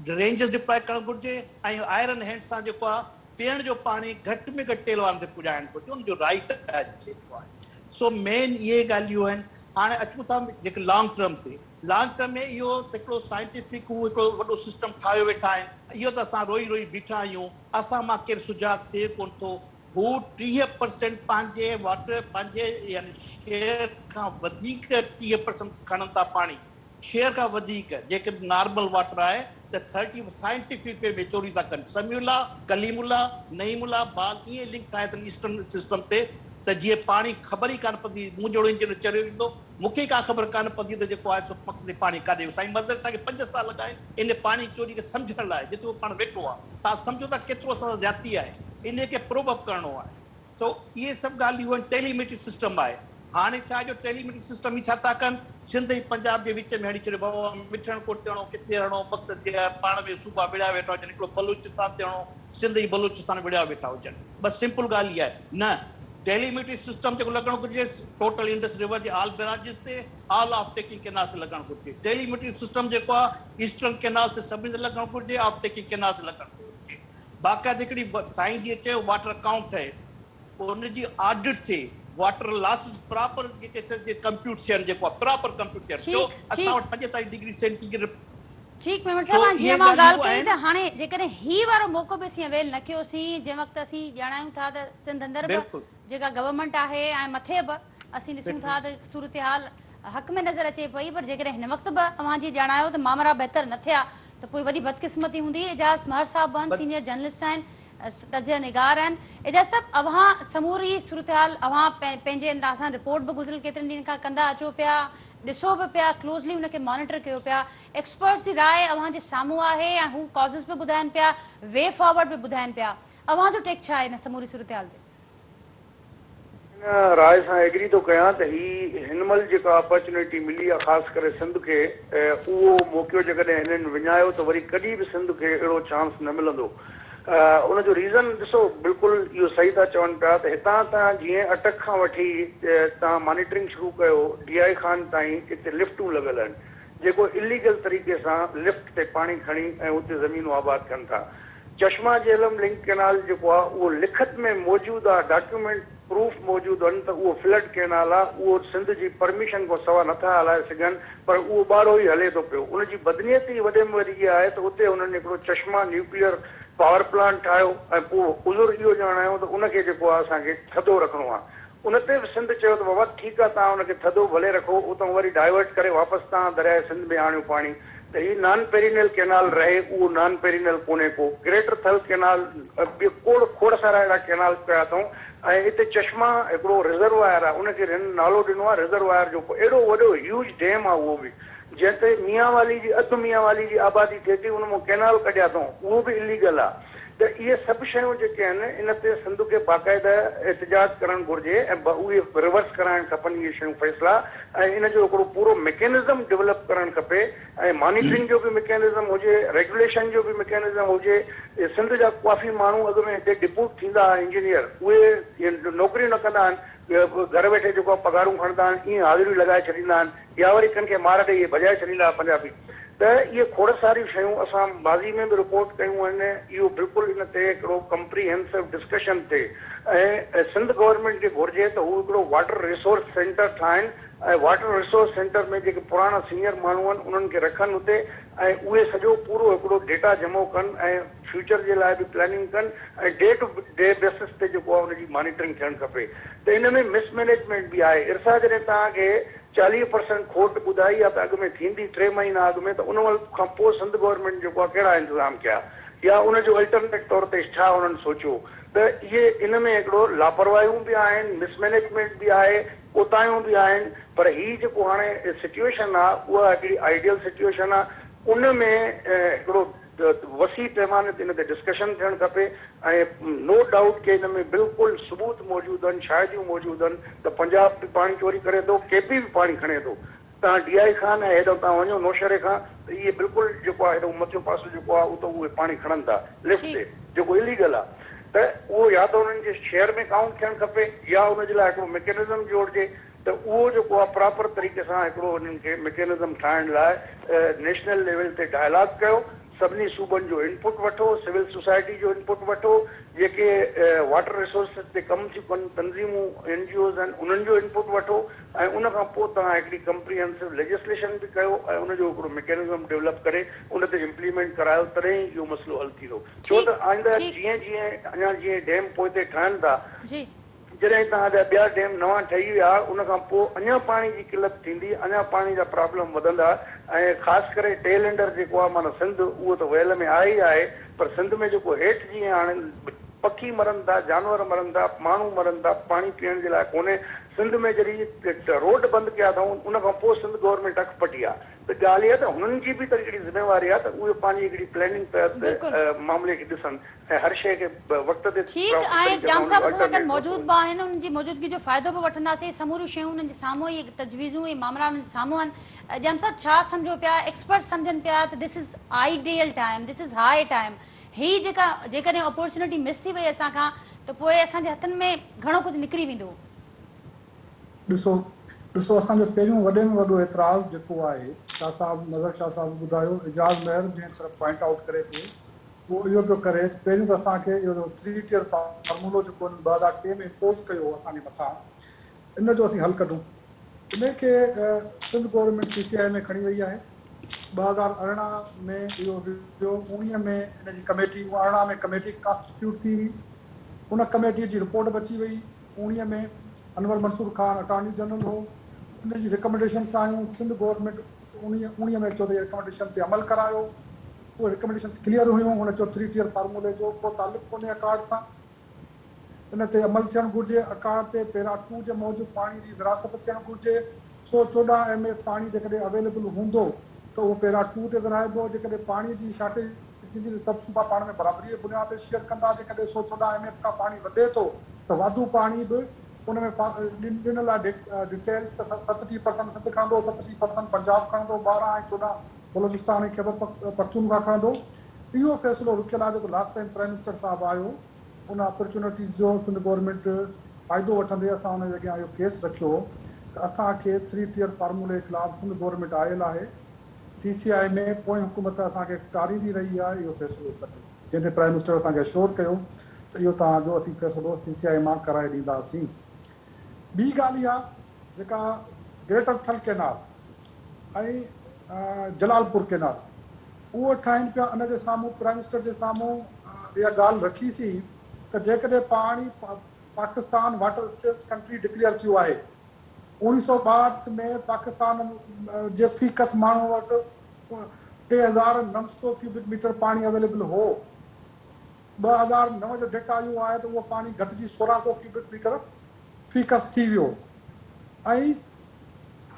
रेंजेस डिप्लॉय करणु घुरिजे, ऐं आयरन हैंड सां जेको आहे पीअण जो पाणी घटि में घटि तेल वारनि ते पुॼाइणु घुरिजे, उनजो राइट आहे जेको आहे। सो मेन इहे ॻाल्हियूं आहिनि। हाणे अचूं था जेके लॉन्ग टर्म ते, लॉन्ग टर्म में इहो हिकिड़ो साइंटिफिक हू हिकिड़ो वॾो सिस्टम ठाहियो वेठा आहिनि। इहो त असां रोई रोई बीठा आहियूं, असां मां केरु सुजाग थिए कोन थो। हू 30% पंहिंजे वाटर पंहिंजे यानी शेयर खां वधीक 30% खणनि था पाणी, शेयर खां वधीक। जेके नॉर्मल वाटर आहे त 30 साइंटिफिक वे में चोरी था कनि। समीउल्ला, कलीमुल्ला, नईमुल्ला, बाल ईअं लिंक ठाहे अथनि ईस्टर्न सिस्टम ते, त जीअं पाणी ख़बर ई कान पवंदी। मूं जहिड़ो इंजीनियर चरियो ईंदो, मूंखे का ख़बर कान पवंदी त जेको आहे सो मक़सदु पाणी काॾे वियो। साईं मज़र शाह खे 5 साल लॻाए इन पाणी चोरी खे सम्झण लाइ, जिते उहो पाण वेठो आहे। तव्हां सम्झो था केतिरो असां ज़्यादती आहे, इन खे प्रूव अप करिणो आहे। तो इहे सभु ॻाल्हियूं आहिनि। टेलीमेट्री सिस्टम आहे। हाणे छा जो टेलीमेट्री सिस्टम ई छा था कनि, सिंध ऐं पंजाब जे विच में हणी छॾियो। बाबा मिठण कोट थियणो, किथे हणो, मक़सदु इहा पाण में सूबा विढ़िया वेठा हुजनि, हिकिड़ो बलूचिस्तान थियणो, सिंध ऐं बलूचिस्तान विढ़िया वेठा हुजनि। बसि सिंपल ॻाल्हि इहा आहे। न, टेलीमेट्री सिस्टम जेको लॻणु घुरिजे टोटल इंडस रिवर जे ऑल ब्रांचिस ते, ऑल ऑफ टेकिंग कैनाल से लॻणु घुरिजे। टेलीमेट्री सिस्टम जेको आहे ईस्टर्न कैनाल से सभिनी ते लॻणु घुरिजे, ऑफ टेकिंग कैनाल से लॻणु घुरिजे। बाक़ाइदा हिकिड़ी साईं जीअं चयो वाटर अकाउंट ठहे, उनजी ऑडिट थिए, वाटर लॉसिस प्रॉपर जेके कंप्यूट थियनि, जेको आहे प्रॉपर कंप्यूट थियनि। जो असां वटि 45 डिग्री सेंटीग्रेड ठीक मेमर साहब, जीअं मां ॻाल्हि कई त हाणे जेकॾहिं ही वारो मौक़ो बि असीं अवेल न कयोसीं, जंहिं वक़्तु असीं ॼाणायूं था त सिंध अंदरि बि जेका गवर्नमेंट आहे ऐं मथे बि असीं ॾिसूं था त सूरत हाल हक़ में नज़र अचे पई, पर जेकॾहिं हिन वक़्तु बि तव्हां जी ॼाणायो त मामला बहितर न थिया त कोई वॾी बदकिस्मती हूंदी। एजाज़ महर साहब आहिनि, सीनियर जर्नलिस्ट आहिनि, तज निगार आहिनि। एजाज़ साहब, अव्हां समूरी सूरत हाल अव्हां पंहिंजे अंदाज़ सां रिपोर्ट बि गुज़िरियल केतिरनि ॾींहंनि खां कंदा अचो पिया, ॾिसो बि पिया, क्लोज़ली हुनखे मॉनिटर कयो पिया। एक्सपर्ट्स जी राय अव्हां जे साम्हूं आहे ऐं हू कॉज़िस बि ॿुधाइनि पिया, वे फॉरवर्ड बि ॿुधाइनि पिया। अव्हां जो टेक छा आहे हिन समूरी सूरत हाल ते? राय सां एग्री थो कयां त ही हिन महिल जेका अपॉर्चुनिटी मिली आहे ख़ासि करे सिंध खे, उहो मौक़ो जेकॾहिं हिननि विञायो त वरी कॾहिं बि सिंध खे अहिड़ो चांस न मिलंदो। उनजो रीज़न ॾिसो, बिल्कुलु इहो सही था चवनि पिया त हितां तव्हां जीअं अटक खां वठी तव्हां मॉनिटरिंग शुरू कयो, DI खान ताईं हिते लिफ्टूं लॻल आहिनि, जेको इलीगल तरीक़े सां लिफ्ट ते पाणी खणी ऐं उते ज़मीनूं आबाद कनि था। चश्मा झेलम लिंक कैनाल जेको आहे उहो लिखत में मौजूदु आहे, डॉक्यूमेंट प्रूफ मौजूदु आहिनि त उहो फ्लड कैनाल आहे। उहो सिंध जी परमिशन खां सवाइ नथा हलाए सघनि, पर उहो ॿारो ई हले थो पियो। उनजी बदनीयत ई वॾे में वॾी इहा आहे त उते हुननि हिकिड़ो चश्मा न्यूक्लियर पावर प्लांट ठाहियो ऐं पोइ उज़ुर इहो ॼाणायो त उनखे जेको आहे असांखे थधो रखिणो आहे। उन ते बि सिंध चयो त बाबा ठीकु आहे, तव्हां हुनखे थधो भले रखो, उतां वरी डाइवर्ट करे वापसि तव्हां दरियाए सिंध में आणियो पाणी। त हीउ नॉन पेरिनियल कैनाल रहे, उहो नॉन पेरिनियल कोन्हे को। ग्रेटर थल कैनाल, खोड़ सारा अहिड़ा कैनाल पिया अथऊं। ऐं हिते चश्मा हिकिड़ो रिज़र्वायर आहे, उनखे नालो ॾिनो आहे रिज़र्वायर जो। एॾो वॾो ह्यूज डैम आहे उहो बि। जंहिं ते मियां वाली जी अधु मियां वाली जी आबादी थिए थी उन मां कैनाल कढिया अथऊं, उहो बि इलीगल आहे। त इहे सभु शयूं जेके आहिनि इन ते सिंध खे बाक़ाइदा एहतजाज करणु घुरिजे ऐं उहे रिवर्स कराइणु खपनि इहे शयूं फ़ैसिला, ऐं इन जो हिकिड़ो पूरो मैकेनिज़म डेवलप करणु खपे ऐं मॉनिटरिंग जो बि मैकेनिज़म हुजे, रेगुलेशन जो बि मैकेनिज़म हुजे। सिंध जा काफ़ी माण्हू अॻु में हिते डिप्यूट थींदा हुआ इंजीनियर, उहे नौकरियूं न कंदा आहिनि, घर वेठे जेको पघारूं खणंदा आहिनि ईअं हाज़िरियूं लॻाए छॾींदा आहिनि या वरी कंहिंखे मार ॾेई भॼाए छॾींदा पंजाबी। त इहे खोड़ सारियूं शयूं असां माज़ी में बि रिपोर्ट कयूं आहिनि। इहो बिल्कुलु इन ते हिकिड़ो कंप्रीहेंसिव डिस्कशन थिए ऐं सिंध गवर्नमेंट खे घुरिजे त हू हिकिड़ो वाटर रिसोर्स सेंटर ठाहिनि ऐं वाटर रिसोर्स सेंटर में जेके पुराणा सीनियर माण्हू आहिनि उन्हनि खे रखनि उते ऐं उहे सॼो पूरो हिकिड़ो डेटा जमो कनि ऐं फ्यूचर जे लाइ बि प्लानिंग कनि ऐं डे टू डे बेसिस ते जेको आहे हुनजी मॉनिटरिंग थियणु खपे। त इन में मिसमैनेजमेंट बि आहे। इरसा जॾहिं तव्हांखे 40% खोट ॿुधाई आहे त अॻु में थींदी 3 महीना अॻु में, त उन वक़्त खां पोइ सिंध गवर्नमेंट जेको आहे कहिड़ा इंतज़ाम कया या उनजो अल्टरनेट तौर ते छा उन्हनि सोचियो। त इहे इन में हिकिड़ो लापरवाहियूं बि आहिनि, मिसमैनेजमेंट बि आहे, कोताहियूं बि आहिनि। पर हीअ जेको हाणे सिचुएशन आहे उहा हिकिड़ी आइडियल सिचुएशन आहे। उन में हिकिड़ो वसी पैमाने ते इन ते डिस्कशन थियणु खपे ऐं नो डाउट के इन में बिल्कुलु सबूत मौजूदु आहिनि, शाहिदियूं मौजूदु आहिनि त पंजाब बि पाणी चोरी करे थो, केपी बि पाणी खणे थो। तव्हां DI खां ऐं हेॾो तव्हां वञो नौशहरे खां त इहे बिल्कुलु जेको आहे हेॾो मथियो पासो जेको आहे उहो त उहे पाणी खणनि था लिफ्ट ते, जेको इलीगल आहे। त उहो या त उन्हनि जे शेयर में काउंट थियणु खपे या उनजे लाइ हिकिड़ो मैकेनिज़म जोड़िजे त उहो जेको आहे प्रॉपर तरीक़े सां हिकिड़ो उन्हनि खे मैकेनिज़म ठाहिण लाइ नेशनल लेवल ते डायलॉग कयो, सभिनी सूबनि जो इनपुट वठो, सिविल सोसाइटी जो इनपुट वठो, जेके वाटर रिसोर्सिस ते कमु थियूं कनि तंज़ीमूं NGOs आहिनि उन्हनि जो इनपुट वठो ऐं उन खां पोइ तव्हां हिकिड़ी कंप्रीहेंसिव लेजिस्लेशन बि कयो ऐं उनजो हिकिड़ो मैकेनिज़म डेवलप करे उन ते इम्प्लीमेंट करायो, तॾहिं ई इहो मसइलो हल थींदो। छो त आईंदा जीअं जीअं अञा जीअं डैम पोइ ते ठहनि था, जॾहिं तव्हांजा ॿिया डैम नवां ठही विया उन खां पोइ अञा पाणी जी किल्लत थींदी, अञा पाणी जा प्रॉब्लम वधंदा ऐं ख़ासि करे टेल एंडर जेको आहे माना सिंध उहो त वेल में आहे ई आहे, पर सिंध में जेको हेठि जीअं हाणे पखी मरनि था, जानवर मरनि था, माण्हू मरनि था, पाणी पीअण जे लाइ कोन्हे। सिंध में जॾहिं रोड बंदि कया अथऊं उन खां पोइ सिंध गवर्नमेंट अख पटी आहे। त ॻाल्हि इहा त हुननि जी बि त हिकिड़ी ज़िम्मेवारी आहे त उहे पंहिंजी हिकिड़ी प्लानिंग तहत मामले खे ॾिसनि ऐं हर शइ खे वक़्त ते ठीकु आहे। जाम साहब असां सां गॾु मौजूदु बि आहिनि, उन्हनि जी मौजूदगी जो फ़ाइदो बि वठंदासीं। समूरियूं शयूं उन्हनि जे साम्हूं ई तजवीज़ूं ऐं मामला उन्हनि जे साम्हूं आहिनि। जाम साहब छा सम्झो पिया, एक्सपर्ट सम्झनि पिया त this is ideal time, this is high time, हीअ जेका जेकॾहिं अपॉर्चुनिटी मिस थी वई असांखां त पोइ असांजे हथनि में घणो कुझु निकिरी वेंदो। ॾिसो असांजो पहिरियों वॾे में वॾो एतिराज़ु जेको आहे, शाह साहब नज़र शाह साहब ॿुधायो, एजाज़ महर जंहिं तरफ़ पॉइंट आउट करे पियो उहो इहो पियो करे त पहिरियों त असांखे इहो 3 टियर फॉर्मूलो जेको 2003 में इम्पोज़ कयो असांजे मथां, इन जो असीं हल कढूं। इनखे सिंध गवर्नमेंट CCI में खणी वई आहे। 2018 में इहो वियो, 19 में इनजी कमेटी, 18 में कमेटी कॉन्स्टिट्यूट थी हुई, उन कमेटी जी रिपोर्ट बची वई। 19 में अनवर मंसूर खान अटॉर्नी जनरल हो, उनजी रिकमेंडेशन्स आयूं, सिंध गवर्नमेंट 19 में चयो त रिकमेंडेशन ते अमल करायो। उहे रिकमेंडेशन्स क्लियर हुयूं, हुन चयो 3 टियर फार्मूले जो को तालुक़ु कोन्हे अकार्ड सां, इन ते अमल थियणु घुरिजे। अकार्ड ते पैरा 2 जे मौजूदु पाणी जी विरासत थियणु घुरिजे। 114 MA पाणी जेकॾहिं अवेलेबल हूंदो त उहो पैरा 2 ते विराइबो। जेकॾहिं पाणी जी शॉर्टेज थींदी त सभु सूबा पाण में बराबरी जे बुनियाद ते शेयर कंदा। जेकॾहिं 114 MA खां पाणी वधे थो त वाधू पाणी बि उन में ॾिनल आहे डिटेल्स त 37% सिंध खणंदो, 37% पंजाब खणंदो, 12 ऐं 14 बलोचिस्तान ऐं खैबर पख्तूनख्वा खणंदो। इहो फ़ैसिलो रुकियल आहे जेको लास्ट टाइम प्राइम मिनिस्टर साहिबु आयो, उन अपॉर्चुनिटी जो सिंध गवर्नमेंट फ़ाइदो वठंदे असां हुनजे अॻियां इहो केस रखियो त असांखे 3 टियर फार्मूले जे ख़िलाफ़ु सिंध गवर्नमेंट आयल आहे। CCI में पोइ हुकूमत असांखे टारींदी रही आहे इहो फ़ैसिलो कढो, जंहिं ते प्राइम मिनिस्टर असांखे एश्योर कयो त इहो तव्हांजो असीं फ़ैसिलो CCI मां कराए ॾींदासीं। ॿी ॻाल्हि इहा जेका ग्रेटर थल कैनाल ऐं जलालपुर कैनाल उहो ठाहिनि पिया, उन जे साम्हूं प्राइम मिनिस्टर जे साम्हूं इहा ॻाल्हि रखीसीं त जेकॾहिं पाणी Pakistan water status country declare थियो आहे। 1962 में पाकिस्तान जे फ़ीकस माण्हू वटि 3900 क्यूबिक मीटर पाणी अवेलेबल हो। 2009 जो डेटा इहो आहे त उहो पाणी घटिजी 1600 क्यूबिक मीटर फ़ीकस थी वियो। ऐं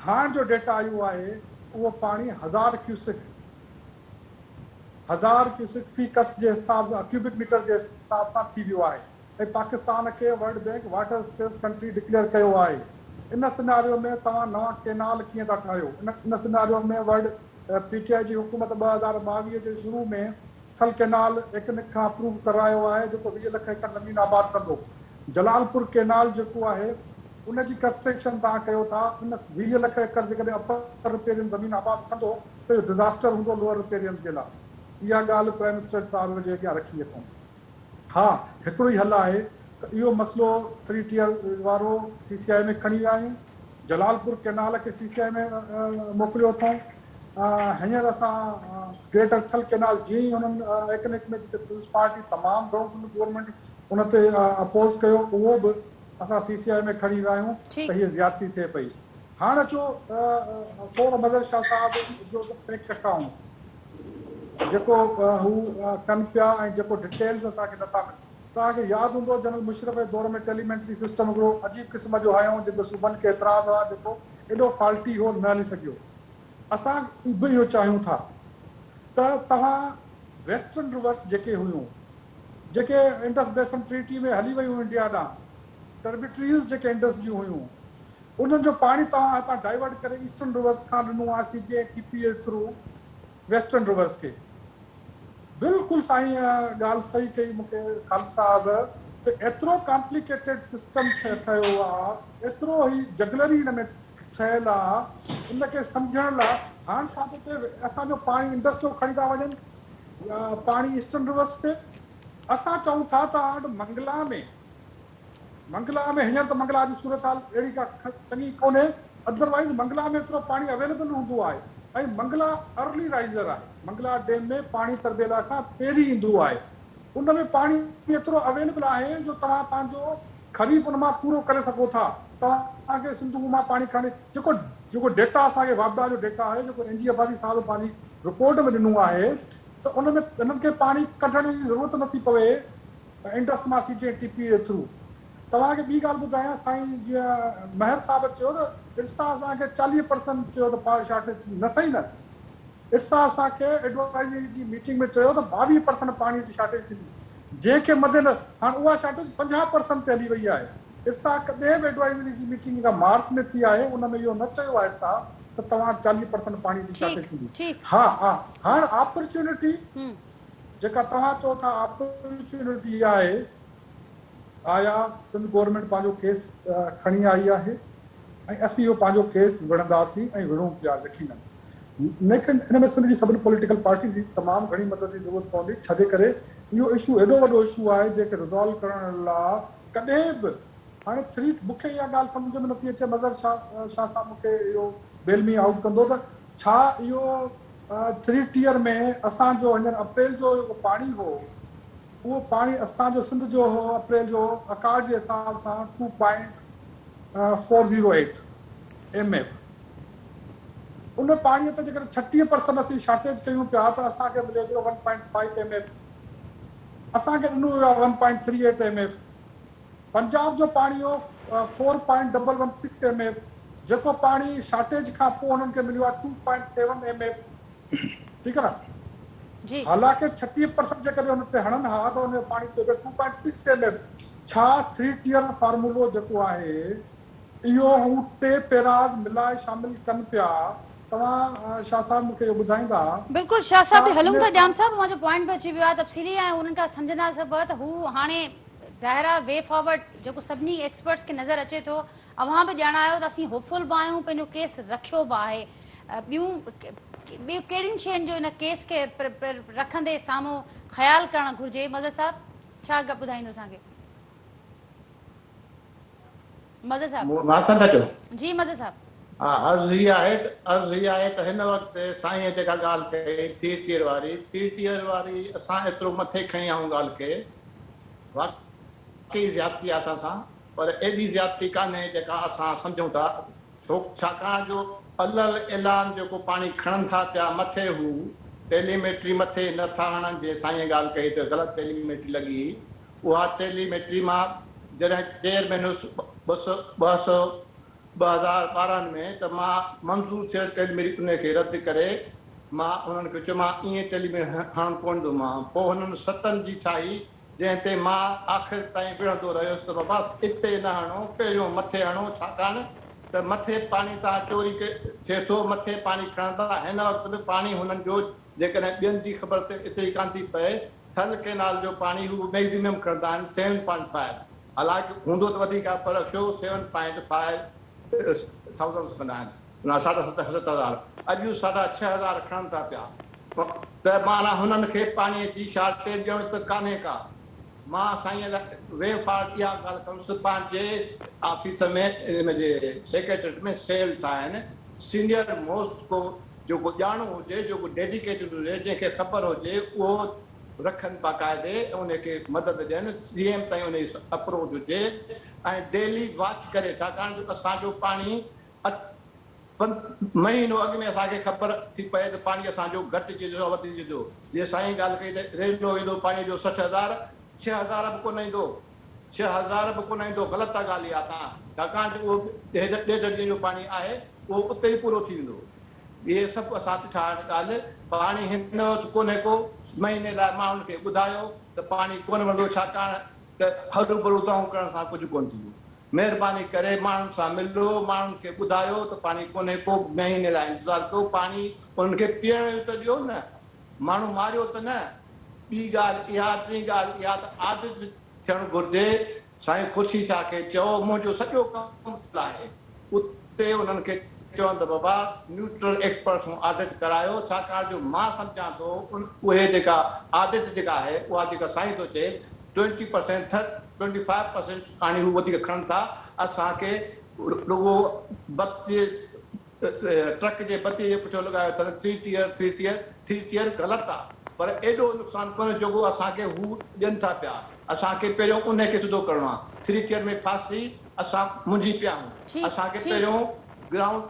हाणे जो डेटा इहो आहे त उहो पाणी 1000 क्यूसिक फी कस जे हिसाब सां क्यूबिक मीटर जे हिसाब सां थी वियो आहे ऐं पाकिस्तान खे world bank water stress country declare कयो आहे। इन सिनारियो में तव्हां नवां केनाल कीअं था ठाहियो? इन सिनारियो में वर्ल्ड PTI जी हुकूमत 2022 जे शुरू में थल केनाल एकनिक खां अप्रूव करायो आहे जेको 20 लाख एकड़ ज़मीन आबाद कंदो। जलालपुर केनाल जेको आहे उनजी कंस्ट्रक्शन तव्हां कयो था, उन 20 लाख एकड़ जेकॾहिं अपर रिपेरियन ज़मीन आबाद कंदो त इहो डिज़ास्टर हूंदो लोअर रिपेरियन जे लाइ। इहा ॻाल्हि प्राइम मिनिस्टर साहिब जे अॻियां रखी अथऊं। हा, हिकिड़ो ई हल आहे त इहो मसइलो 3 टियर वारो CCI में खणी विया आहियूं। जलालपुर केनाल खे CCI में मोकिलियो अथऊं। हींअर असां ग्रेटर थल केनाल जीअं ई हुननि एकनिक में जिते पीपुल्स पार्टी तमामु घणो गवर्नमेंट उन ते अपोज़ कयो, उहो बि असां CCI में खणी विया आहियूं त हीअ ज़्यादती थिए पई। हाणे अचो खोड़ मदर शाह साहिब जो फैक्ट अकाउंट जेको हू कनि पिया ऐं जेको डिटेल्स असांखे नथा मिलनि। तव्हांखे यादि हूंदो जनरल मुशरफ जे दौर में टेलीमेंट्री सिस्टम हिकिड़ो अजीब क़िस्म जो आयो जेको सूबनि खे एतिराज़ आहे जेको एॾो फॉल्टी हो न हली सघियो। असां बि इहो चाहियूं था त तव्हां वेस्टर्न रिवर्स जेके हुयूं, जेके इंडस बेसिन ट्रीटी में हली वियूं इंडिया ॾांहुं, टर्बिट्रीज़ जेके इंडस जूं हुयूं, उन्हनि जो पाणी तव्हां हितां डाइवर्ट करे ईस्टर्न रिवर्स खां ॾिनो आहे CJ TPA through western rivers खे। बिल्कुलु साईं ॻाल्हि सही कई मूंखे ख़ालिद साहिब त एतिरो कॉम्प्लिकेटेड सिस्टम ठहियो आहे, एतिरो ई जगलरी हिन में ठहियलु आहे, उनखे सम्झण लाइ हाणे छा थो थिए असांजो पाणी इंडस जो खणी था वञनि पाणी ईस्टर्न रिवर्स ते। असां चऊं था त हाणे मंगला में हींअर त मंगला जी सूरत हाल अहिड़ी का चङी कोन्हे, अदरवाइज़ मंगला में एतिरो पाणी अवेलेबल हूंदो आहे ऐं मंगला अर्ली राइज़र आहे। मंगला डैम में पाणी तरबेला खां पहिरीं ईंदो आहे, उन में पाणी एतिरो अवेलेबल आहे जो तव्हां पंहिंजो ख़रीफ़ उन मां पूरो करे सघो था। तव्हांखे सिंधु मां पाणी खणी जेको डेटा असांखे वापडा जो डेटा आहे जेको NG अब्बासी साहिब पंहिंजी रिपोर्ट में ॾिनो आहे त उन में इन्हनि खे पाणी कढण जी ज़रूरत नथी पवे इंडस मां CJ TPA थ्रू। तव्हांखे ॿी ॻाल्हि ॿुधायां साईं, जीअं महर साहिब चयो त इर्सा असांखे 40% चयो त पावर शॉर्टेज न सही न, इर्सा असांखे एडवाइज़री जी मीटिंग में चयो त 22% पाणी जी शॉर्टेज थींदी, जंहिंखे मदे न हाणे उहा शॉर्टेज 50% ते हली वई आहे। इर्सा कॾहिं बि एडवाइज़री जी मीटिंग जेका मार्च में थी आहे उन में इहो न चयो आहे इर्सा त तव्हां 40% पाणी जी शॉर्टेज थींदी। हा हाणे अपॉर्चुनिटी जेका तव्हां चओ था अपॉर्चुनिटी आहे, आया सिंध गवर्नमेंट पंहिंजो केस खणी आई आहे ऐं असीं इहो पंहिंजो केस विढ़ंदासीं ऐं विढ़ूं पिया यकीनन। लेकिन इन में सिंध जी सभिनी पॉलिटिकल पार्टीज़ जी तमामु घणी मदद जी ज़रूरत पवंदी, छॾे करे इहो इशू एॾो वॾो इशू आहे जेके रिज़ॉल्व करण लाइ कॾहिं बि हाणे मूंखे इहा ॻाल्हि सम्झ में नथी अचे, मदर शाह साहिब मूंखे इहो बेलमी आउट कंदो त छा इहो 3 टियर में असांजो हींअर अप्रैल जो जेको पाणी हो उहो पाणी असांजो सिंध जो हो अप्रैल जो अकार्ड जे हिसाब सां 2.408 MF। उन पाणीअ ते जेकर 36% असीं शॉर्टेज कयूं पिया त असांखे मिले पियो 1.5 MF, असांखे ॾिनो वियो आहे 1.38 MF। पंजाब जो पाणी हो 4.116 MF, जेको पाणी शॉर्टेज खां पोइ हुननि खे मिलियो आहे 2.7 MF। ठीकु आहे, हालांकि 36% जेकॾहिं हुन ते हणनि हा त हुन जो पाणी थियो 2.6 MF। छा 3 टियर फार्मूलो जेको आहे इहो हू 2 पैराज मिलाए शामिल कनि पिया? तव्हां शाह साहिब मूंखे इहो ॿुधाईंदा? बिल्कुलु शाह साहिब हलूं था जाम साहिब, मुंहिंजो पॉइंट बि अची वियो आहे तफ़सीली ऐं उन्हनि खां सम्झंदासीं त हू हाणे ज़ाहिरा वे फॉरवर्ड जेको सभिनी एक्सपर्ट्स खे नज़र अचे थो, अव्हां बि ॼाणायो त असीं होपफुल बि आहियूं, पंहिंजो केस रखियो बि आहे। ॿियूं कहिड़ियुनि शयुनि जो इन केस खे रखंदे साम्हूं ख़्यालु करणु घुरिजे? मज़र साहिब छा ॿुधाईंदो असांखे? मज़र साहिब जी। मज़र साहिब हा, अर्ज़ इहा आहे त हिन वक़्तु साईं जेका ॻाल्हि कई 3 टियर वारी असां एतिरो मथे खणी आयूं ॻाल्हि खे, वाकई ज़्यादती आहे असां सां, पर एॾी ज़्यादती कान्हे जेका असां सम्झूं था। छाकाणि जो अलल ऐलान जेको पाणी खणनि था पिया मथे, हू टेलीमेट्री मथे नथा हणनि। जीअं साईं ॻाल्हि कई त ग़लति टेलीमेट्री लॻी, उहा टेलीमेट्री मां जॾहिं चेयरमैन 200 2012 में त मां मंज़ूर थियल टेलीमेरी उनखे रद्द करे मां उन्हनि खे चयो मां ईअं टेलीमेरी हणणु कोन ॾींदो मां। पोइ हुननि 7 जी ठाही जंहिं ते मां आख़िर ताईं विढ़ंदो रहियुसि त बाबा हिते न हणो, पहिरियों मथे हणो, छाकाणि त मथे पाणी तव्हां चोरी थिए थो, मथे पाणी खणंदा। हिन वक़्तु बि पाणी हुननि जो जेकॾहिं ॿियनि जी ख़बर हिते ई कान थी पए, थल केनाल जो पाणी हू मैक्सिमम खणंदा आहिनि 7.5, हालांकि हूंदो त वधीक आहे पर शो 7.5 कंदा आहिनि, 7,500 अॼु 6,500 खणनि था पिया। त माना हुननि खे पाणीअ जी शॉर्टेज ॼण त कान्हे का। मां साईं लाइ वे फॉर इहा ॻाल्हि कंदुसि, पंहिंजे ऑफिस में हिनजे सेक्रेटरेट में सेल ठाहिया आहिनि, सीनियर मोस्ट को जेको ॼाणो हुजे, जेको डेडिकेटेड हुजे, जंहिंखे ख़बर हुजे उहो रखनि बाक़ाइदे उनखे मदद ॾियनि, CM ताईं उन अप्रोच हुजे ऐं डेली वॉच करे। छाकाणि जो असांजो पाणी महीनो अॻु में असांखे ख़बर थी पए त पाणी असांजो घटिजे थो वधिजे थो। जीअं साईं ॻाल्हि कई त रेलो ईंदो पाणी जो 60,000, 6,000 बि कोन ईंदो, 6,000 बि कोन ईंदो, ग़लति आहे ॻाल्हि इहा असां, छाकाणि जो उहो 1.5 ॾींहं जो पाणी आहे उहो उते ई पूरो थी वेंदो। इहे सभु असां ॾिठा आहिनि ॻाल्हि। पाणी हिन वक़्तु कोन्हे को, महीने लाइ मां हुनखे ॿुधायो त पाणी कोन वणंदो, छाकाणि त हरू भरू दाऊं करण सां कुझु कोन थींदो। महिरबानी करे माण्हुनि सां मिलो, माण्हुनि खे ॿुधायो त पाणी कोन्हे को, महीने लाइ इंतज़ारु कयो, पाणी उन्हनि खे पीअण जो त ॾियो न, माण्हू मारियो त न। ॿी ॻाल्हि इहा, टी ॻाल्हि इहा त आदित थियणु घुरिजे। साईं ख़ुर्शी शाह खे चयो मुंहिंजो सॼो कमु थियलु आहे, उते उन्हनि खे चवनि त बाबा न्यूट्रल एक्सपर्ट सां ऑडिट करायो, छाकाणि जो मां सम्झां थो उहे जेका ऑडिट जेका आहे उहा जेका साईं थो चए 20%, 25% पाणी हू वधीक खणनि था। असांखे रुॻो बत्ती ट्रक जे बत्ती जे पुठियां लॻायो अथनि 3 टियर ग़लति आहे, पर एॾो नुक़सानु कोन्हे जेको असांखे हू ॾियनि था पिया। असांखे पहिरियों उनखे सिधो करिणो आहे। 3 टियर में फासी असां मुंझी पिया आहियूं। असांखे पहिरियों ग्राउंड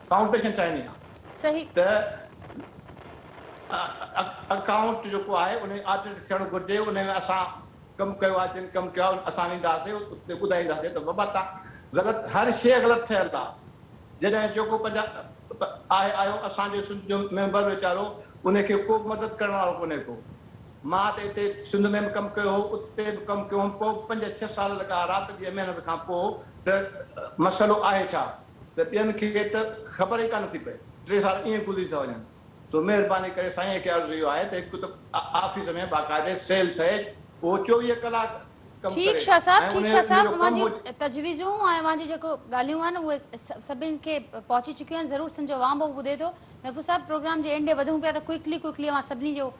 फाउंडेशन ठाहिणी आहे। सही। त अकाउंट जेको आहे उन ऑडिट थियणु घुरिजे, उन में असां कमु कयो आहे, जिन कमु कयो आहे असां ईंदासीं उते ॿुधाईंदासीं त बाबा तव्हां ग़लति, हर शइ ग़लति थियल आहे। जॾहिं जेको आयो असांजो सिंध जो मेंबर वीचारो, उनखे को मदद करण वारो कोन्हे को। मां त हिते सिंध में बि कमु कयो हो, उते बि कमु कयो, पोइ 5-6 साल लॻा राति जी महिनत खां पोइ त मसइलो आहे छा, त ॿियनि खे त ख़बर ई कान थी पए, 3 साल ईअं गुज़री था वञनि। सो महिरबानी करे साईं खे अर्ज़ु इहो आहे त हिकु त ऑफिस में बाक़ाइदे सेल ठहे, उहो 24 कलाक कमु करे। ठीक शाह साहब, मुंहिंजी तजवीज़ूं ऐं मुंहिंजी जेको ॻाल्हियूं आहिनि उहे सभिनि खे पहुची चुकियूं आहिनि। ज़रूरु सिंध जो आवाम बि ॿुधे थो। महफ़ूज़ साहब, प्रोग्राम जे एंड वधूं पिया त क्विकली मां सभिनी जो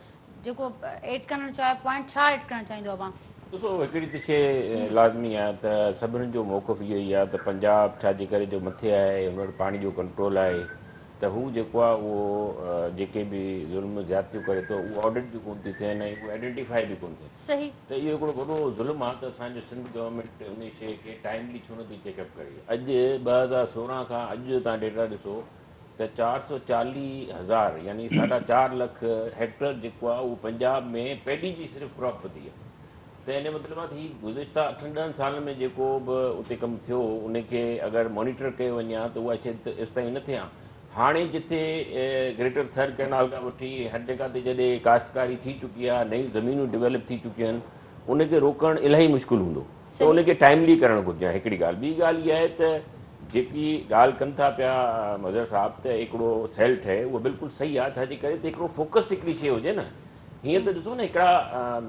जेको एड करणु चाहियो पॉइंट छा एड करणु चाहींदो आहे? ॾिसो, हिकिड़ी त शइ लाज़मी आहे त सभिनीनि जो मौक़िफ़ इहो ई आहे त पंजाब छाजे करे जो मथे आहे, हुन वटि पाणी जो कंट्रोल आहे, त हू जेको आहे उहो जेके बि ज़ुल्म ज़्यादतियूं करे थो उहो ऑडिट बि कोन थी थियनि ऐं उहो आइडेंटिफाई बि कोन थियनि। सही। त इहो हिकिड़ो वॾो ज़ुल्म आहे त असांजो सिंध गवर्नमेंट उन शइ खे टाइमली छो नथी चेकअप करे। अॼु 2016 खां अॼु तव्हां डेटा ॾिसो त 440,000 यानी 4.5 लख हेक्टेयर जेको आहे उहो पंजाब में पैडी जी सिर्फ़ु क्रॉप वधी आहे। त हिन मतिलबु आहे त हीउ गुज़िश्ता 8-10 सालनि में जेको बि उते कमु थियो उनखे अगरि मॉनिटर कयो वञे हा त उहा शइ एसि ताईं न थिए हा। हाणे जिथे ग्रेटर थर कैनाल खां वठी हर जॻह ते जॾहिं काश्तकारी थी चुकी आहे, नयूं ज़मीनूं डेवलप थी चुकियूं आहिनि, उनखे रोकणु इलाही मुश्किल हूंदो, त उनखे टाइमली करणु घुरिजे। हिकिड़ी ॻाल्हि, ॿी ॻाल्हि इहा आहे त जेकी ॻाल्हि कनि था पिया मज़र साहिबु त हिकिड़ो सेल ठहे, उहो बिल्कुलु सही आहे, छाजे करे त हिकिड़ो फोकस्ड हिकिड़ी शइ हुजे न। हीअं त ॾिसो न, हिकिड़ा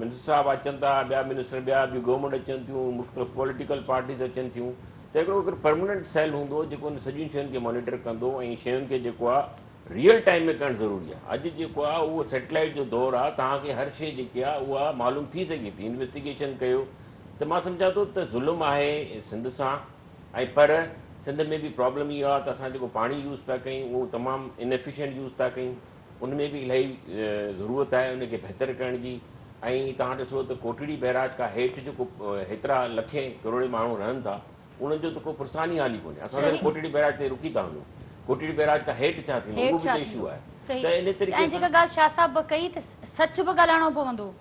मिनिस्टर साहिब अचनि था, ॿिया मिनिस्टर, ॿिया बि गवर्नमेंट अचनि थियूं, मुख़्तलिफ़ पॉलिटिकल पार्टीज़ अचनि थियूं, त हिकिड़ो परमानेंट सेल हूंदो जेको उन सॼियुनि शयुनि खे मॉनिटर कंदो ऐं शयुनि खे जेको आहे रियल टाइम में करणु ज़रूरी आहे। अॼु जेको आहे उहो सैटेलाइट जो दौरु आहे, तव्हांखे हर शइ जेकी आहे उहा मालूम थी सघे थी। इन्वेस्टिगेशन कयो त मां सम्झां थो त ज़ुल्म आहे सिंध सां, ऐं पर सिंध में बि प्रॉब्लम इहो आहे त असां जेको पाणी यूज़ था कयूं उहो तमामु इनएफिशिएंट यूज़ था कयूं, उन में बि इलाही ज़रूरत आहे उनखे बहितर करण जी। ऐं तव्हां ॾिसो त कोटड़ी बैराज खां हेठि जेको हेतिरा लखे करोड़े माण्हू रहनि था, उन्हनि जो त को पुरसानी हाल ई कोन्हे। असां कोटड़ी बैराज ते रुकी था वञूं, कोटड़ी बैराज खां हेठि छा थींदो उहो बि इशू आहे। त इन तरीक़े ऐं जेका ॻाल्हि शाह साहब कई त सच बि ॻाल्हाइणो पवंदो।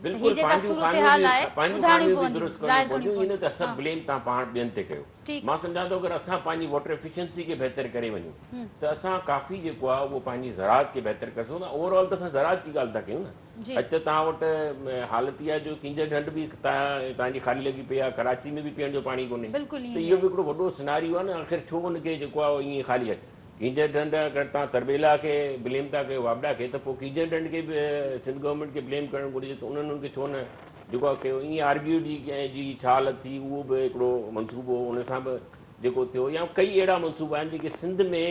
बिल्कुलु ही जेका पंहिंजूं सूरत क़ानून हाल बि- आहे पंहिंजूं ॿुधाइणी क़ानून बि पवंदी, दुरुस्त ज़ाहिर करणियूं करणी पवंदियूं इन पवंदी। त सभु ब्लेम तव्हां पाण ॿियनि ते कयो। ठीकु। मां सम्झां थो अगरि असां पंहिंजी वाटर एफिशिएंसी खे बहितर करे वञूं त असां काफ़ी जेको आहे उहो पंहिंजी ज़राअत खे बहितर करे सघूं था। ओवरऑल त असां ज़राअत जी ॻाल्हि था कयूं न। जी। अॼु त तव्हां वटि हालत इहा जो किंजर ढंढ बि तव्हांजी ख़ाली लॻी पई आहे, कराची में बि पीअण जो पाणी कोन्हे। बिल्कुलु त ईअं ई इहो बि हिकिड़ो वॾो सिनारियो आहे न, आख़िर छो उनखे जेको आहे ईअं ख़ाली आहे। किंजर ढंढ अगरि तव्हां तरबेला खे ब्लेम था कयो, वापडा खे, त पोइ किंजर ढंढ खे बि सिंध गवर्नमेंट खे ब्लेम करणु घुरिजे त उन्हनि उनखे छो न जेको आहे कयो। ईअं आरबीओ जी छा हालत थी, उहो बि हिकिड़ो मनसूबो उन सां बि जेको थियो, या कई अहिड़ा मनसूबा आहिनि जेके सिंध में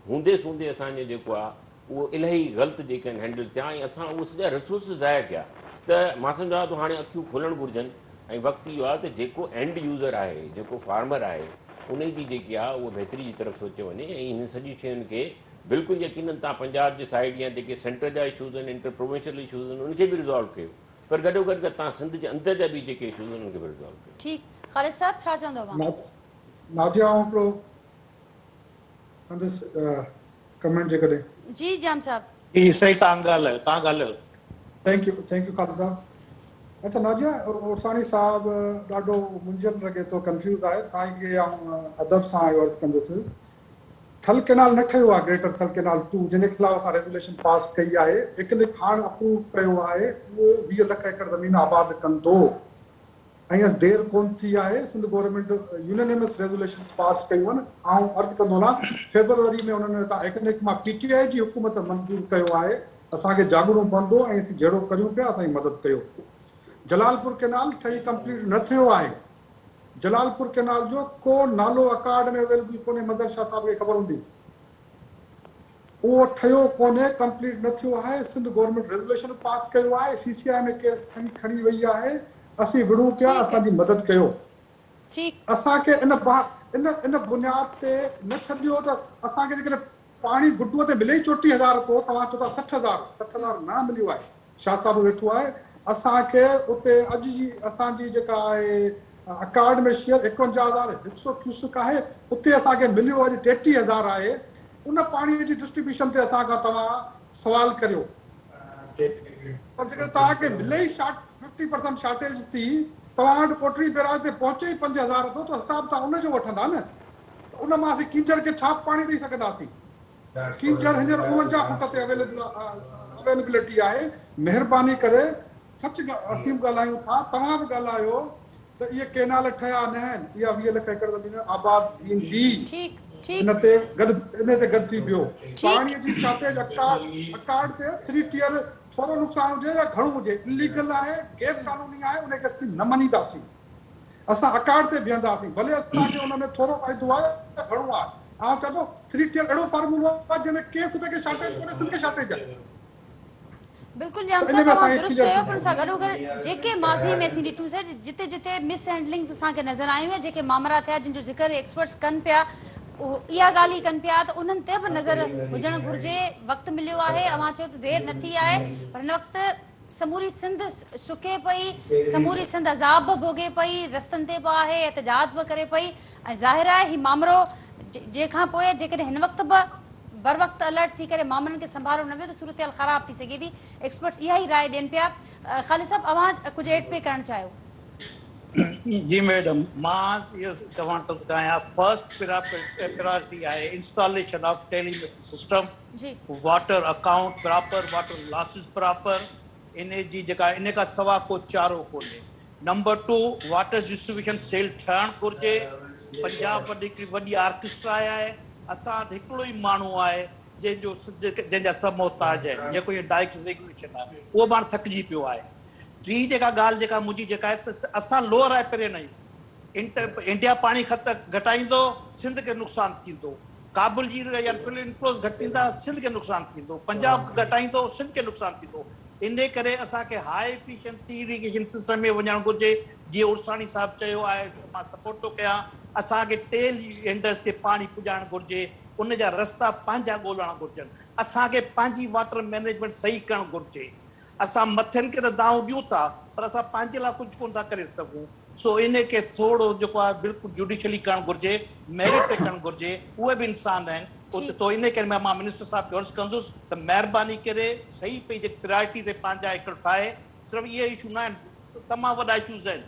हूंदे सूंदे असांजे जेको आहे उहो इलाही ग़लति जेके आहिनि हैंडल थिया ऐं असां उहे सॼा रिसोर्स ज़ाया कया। त मां सम्झां थो हाणे अखियूं खोलणु घुरिजनि ऐं वक़्तु इहो आहे त जेको एंड यूज़र आहे, जेको फार्मर आहे, उन जी जेकी आहे उहा बहितरी जी तरफ़ सोचे वञे ऐं हिन सॼी शयुनि खे बिल्कुलु यकीननि तव्हां पंजाब जे साइड या जेके सेंटर जा इशूज़ आहिनि, इंटर प्रोविंशियल इशूज़ आहिनि, उनखे बि रिज़ॉल्व कयो। पर गॾोगॾु तव्हां सिंध जे अंदर जा बि जेके इशूज़ आहिनि उनखे बि रिज़ॉल्व कयो। ठीकु। ख़ालिद साहब छा चवंदव तव्हां? नाजिया आऊं हिकिड़ो कंदुसि कमेंट जे कॾहिं। जी जाम साहब। जी सही, तव्हां ॻाल्हायो। थैंक यू ख़ालिद साहब। अच्छा नाजिया, उर्सानी साहिबु ॾाढो मुंझनि लॻे थो, कंफ्यूज़ आहे। तव्हां खे अदब सां अर्ज़ु कंदुसि, थल केनाल न ठहियो आहे, ग्रेटर थल केनाल 2, जंहिंजे ख़िलाफ़ असां रेज़ोल्यूशन पास कई आहे। हिकु हाणे अप्रूव कयो आहे, उहो 20 लख एकड़ ज़मीन आबाद कंदो ऐं देरि कोन थी आहे। सिंध गवर्नमेंट यूनेनिमस रेज़ोल्यूशन पास कयूं आहिनि। ऐं अर्ज़ु कंदो न, फेबरवरी में उन्हनि हिकु मां PTI जी हुकूमत मंज़ूर कयो आहे। असांखे जाॻणो पवंदो ऐं असीं जहिड़ो करियूं पिया, असांजी मदद कयो। जलालपुर केनाल ठही कंप्लीट न थियो आहे। जलालपुर केनाल जो को नालो अकार्ड में अवेलेबल कोन्हे, मदर शाह साहब खे ख़बर हूंदी। उहो ठहियो कोन्हे, कंप्लीट न थियो आहे। सिंध गवर्नमेंट रेज़ोल्यूशन पास कयो आहे, CCI में केस खणी वई आहे। असीं विढ़ूं पिया, असांजी मदद कयो। ठीकु। असांखे इन बुनियाद ते न छॾियो त असांखे जेकॾहिं पाणी गुटूअ ते मिले ई 34,000 को, तव्हां चओ था 60,000 न मिलियो आहे। शाह साहब वेठो आहे। असांखे उते अॼु जी असांजी जेका आहे अकार्ड में शेयर 51,100 क्यूसिक आहे, उते असांखे मिलियो अॼु 33,000 आहे। उन पाणीअ जी डिस्ट्रीब्यूशन ते असां खां तव्हां सुवाल करियो। पर जेकर तव्हांखे मिले ई 50% शॉर्टेज थी, तव्हां वटि कोटड़ी बैराज ते पहुचे ई 5,000 थो, त हिसाब तव्हां उनजो वठंदा न। त उन मां असीं कीचड़ खे छा पाणी ॾेई सघंदासीं? कीचड़ हींअर 49 फुट ते अवेलेबिलिटी आहे। महिरबानी करे सच असीं बि ॻाल्हायूं था, तव्हां बि ॻाल्हायो त इहे केनाल ठहिया न आहिनि। इहा 20 लख एकड़ ज़मीन आबाद थींदी। इन ते गॾु थी वियो। पाणीअ जी शॉर्टेज अकार्ड ते 3 टियर थोरो नुक़सानु हुजे या घणो हुजे, इलीगल आहे, गैर कानूनी आहे, उनखे असीं न मञींदासीं। असां अकार्ड ते बीहंदासीं, भले असांखे उन में थोरो फ़ाइदो आहे या घणो आहे। ऐं चवां थो 3 टियर अहिड़ो फार्मूलो आहे जंहिंमें कंहिं सूबे खे शॉर्टेज कोन्हे, सिंध खे शॉर्टेज आहे। बिल्कुलु जाम साहब, तव्हां दुरुस्त चयो, पर सां गॾोगॾु जेके माज़ी में असीं ॾिठोसीं जिते जिते मिस हैंडलिंग्स असांखे नज़र आयूं आहिनि, जेके मामला थिया जिन जो ज़िक्र एक्सपर्ट्स कनि पिया, इहा ॻाल्हि ई कनि पिया, त उन्हनि ते बि नज़र हुजणु घुरिजे। वक़्तु मिलियो आहे, अवां चयो त देरि न थी आहे, पर हिन वक़्तु समूरी सिंध सुके पई, समूरी सिंध अज़ाब बि भोगे पई, रस्तनि ते बि आहे, एहतजाज बि करे पई। ऐं ज़ाहिर आहे ही मामिलो जंहिंखां पोइ जेकॾहिं हिन वक़्तु बि बर वक़्तु अलर्ट थी करे मामलनि खे संभालो न वियो त सूरत हाल ख़राब थी सघे थी। एक्सपर्ट्स इहा ई राय ॾियनि पिया। ख़ालिद साहब, अवां कुझु एड पे करणु चाहियो? जी मैडम, मां इहो चवणु थो चाहियां, फर्स्ट प्रायोरिटी आहे installation of telemetry system, water account proper, water losses proper, इन जी जेका इन खां सवाइ को चारो कोन्हे। नंबर 2, वाटर डिस्ट्रीब्यूशन सेल ठहणु घुरिजे। पंजाब वॾी ऑर्केस्ट्रा आहे, असां वटि हिकिड़ो ई माण्हू आहे जंहिंजा सभु मोहताज आहिनि, जेको इहो डायरेक्ट रेगुलेशन आहे, उहो पाण थकिजी पियो आहे। टी जेका ॻाल्हि जेका मुंहिंजी जेका आहे त असां लोअर आहे पहिरें नहीं, इंडिया पाणी घटाईंदो, सिंध खे नुक़सानु थींदो। काबुल जी या फिल इन्फ्लोस घटि थींदा, सिंध खे नुक़सानु थींदो। पंजाब घटाईंदो, सिंध खे नुक़सानु थींदो। इन करे असांखे हाई एफिशिएंसी इरिगेशन सिस्टम में वञणु घुरिजे। जीअं उर्सानी साहिबु चयो आहे, मां सपोर्ट थो कयां, असांखे टेल एंडर्स खे पाणी पुॼाइणु घुरिजे, उन जा रस्ता पंहिंजा ॻोल्हणु घुरिजनि। असांखे पंहिंजी वाटर मैनेजमेंट सही करणु घुरिजे। असां मथियुनि खे त दाव ॾियूं था, पर असां पंहिंजे लाइ कुझु कोन था करे सघूं। सो इन खे थोरो जेको आहे बिल्कुलु जुडिशली करणु घुरिजे, मेरिट ते करणु घुरिजे। उहे बि इंसान आहिनि उते, तो इन करे मां मिनिस्टर साहिब खे अर्ज़ु कंदुसि त महिरबानी करे सही पई जेकी प्रायोरिटी ते पंहिंजा हिकिड़ो ठाहे, सिर्फ़ु इहे इशू न आहिनि, तमामु वॾा इशूज़ आहिनि।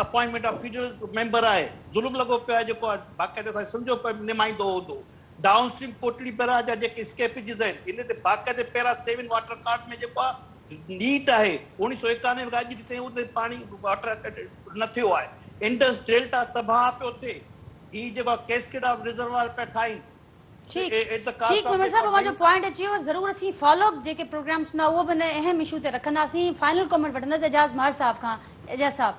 अपॉइंटमेंट ऑफ फीडरल मेंबर आहे, ज़ुल्म लॻो पियो आहे जेको आहे बाक़ाइदे सां सम्झो निमाइंदो हूंदो। डाउन स्ट्रीम कोटली पैरा जा जेके स्केपेजिस आहिनि, इन ते बाक़ाइदे पैरा सेवन वाटर कार्ड में जेको आहे नीट आहे 1991 खां अॼु ताईं उते पाणी वाटर न थियो आहे। इंडस डेल्टा तबाह पियो थिए, ही जेको कैस्केड ऑफ रिजर्वायर पिया ठाहिनि। ठीक मेंबर साहब, मुंहिंजो पॉइंट अची वियो। ज़रूरु असीं फॉलोअप जेके प्रोग्राम्स हूंदा उहो बि हिन अहम इशू ते रखंदासीं। फाइनल कमेंट वठंदासीं एजाज़ महर साहब खां। एजाज़ साहब,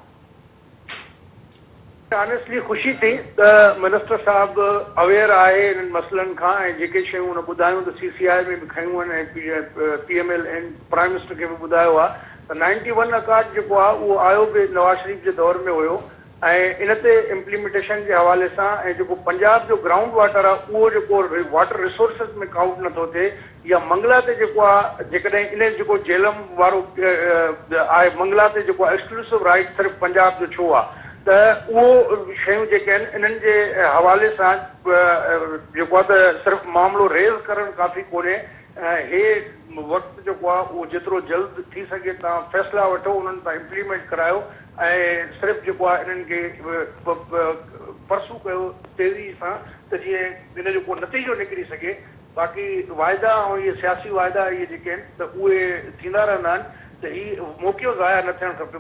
ऑनेस्टली ख़ुशी थी त मिनिस्टर साहब अवेयर आहे इन्हनि मसइलनि खां ऐं जेके शयूं हुन ॿुधायूं त CCI में बि खयूं आहिनि ऐं PML ऐं प्राइम मिनिस्टर खे बि ॿुधायो आहे त 91 अकार्ड जेको आहे उहो आयो बि नवाज़ शरीफ जे दौर में हुयो ऐं इन ते इम्प्लीमेंटेशन जे हवाले सां ऐं जेको पंजाब जो ग्राउंड वाटर आहे उहो जेको वाटर रिसोर्सिस में काउंट नथो थिए, या मंगला ते जेको आहे जेकॾहिं इन जेको झेलम वारो आहे मंगला ते जेको आहे एक्सक्लूसिव राइट सिर्फ़ु पंजाब जो छो आहे, त उहो शयूं जेके आहिनि इन्हनि जे हवाले सां जेको आहे त सिर्फ़ु मामिलो रेज़ करणु काफ़ी कोन्हे। हे वक़्तु जेको आहे उहो जेतिरो जल्द थी सघे तव्हां फ़ैसिला वठो, उन्हनि सां इम्प्लीमेंट करायो ऐं सिर्फ़ु जेको आहे इन्हनि खे परसू कयो तेज़ी सां त जीअं इन जो को नतीजो निकिरी सघे। बाक़ी वाइदा ऐं इहे सियासी वाइदा इहे जेके आहिनि त उहे थींदा रहंदा आहिनि, त हीउ मौक़ो ज़ाया न थियणु खपे।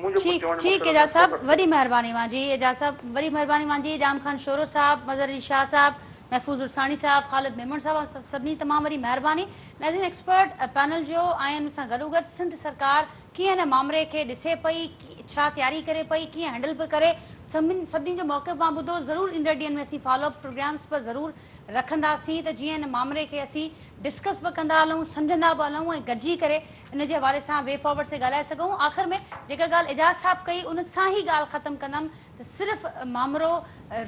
ठीक एजाज साहब, वॾी महिरबानी मुंहिंजी। एजाज साहब, वॾी महिरबानी मुंहिंजी। जाम खान शोरो साहब, मज़र अली शाह साहब, महफूज़ उरसानी साहब, ख़ालिद मेमन साहब, सभिनी तमामु वॾी महिरबानी। नाज़रीन, एक्सपर्ट पैनल जो आहिनि सां गॾोगॾु सिंध सरकार कीअं हिन मामले खे ॾिसे पई, छा तयारी करे पई, कीअं हैंडल पियो करे, सभिनी जो मौक़िफ़ मां ॿुधो। ज़रूरु ईंदड़ ॾींहंनि में असीं फॉलोअप प्रोग्राम्स पर ज़रूरु रखंदासीं त जीअं हिन मामले खे असीं डिस्कस बि कंदा हलूं, सम्झंदा बि हलूं ऐं गॾिजी करे इन जे हवाले सां वे फॉरवर्ड से ॻाल्हाए सघूं। आख़िर में जेका ॻाल्हि एजाज़ साहब कई उन सां ई ॻाल्हि ख़तमु कंदमि त सिर्फ़ु मामिलो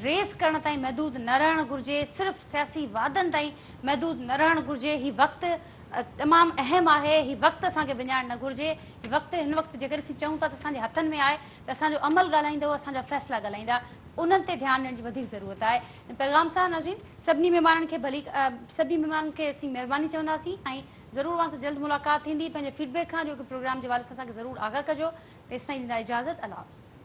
रेस करण ताईं महदूद न रहणु घुरिजे, सिर्फ़ु सियासी वादनि ताईं महदूद न रहणु घुरिजे। हीउ वक़्तु तमामु अहम आहे, हीउ वक़्तु असांखे विञाइणु न घुरिजे। हीउ वक़्तु हिन वक़्तु जेकर असीं चऊं था त असांजे हथनि में आहे त असांजो अमल ॻाल्हाईंदो, असांजा फ़ैसिला ॻाल्हाईंदा, उन्हनि ते ध्यानु ॾियण जी वधीक ज़रूरत आहे। पैगाम सां नाज़रीन, सभिनी महिमाननि खे सभिनी महिमाननि खे असीं महिरबानी चवंदासीं ऐं ज़रूरु असां जल्द मुलाक़ात थींदी। पंहिंजे फीडबैक खां जो कि प्रोग्राम जे हवाले सां असांखे ज़रूरु आगाह कजो। तेसिताईं ॾींदा इजाज़त। अल्लाह हाफ़िज़।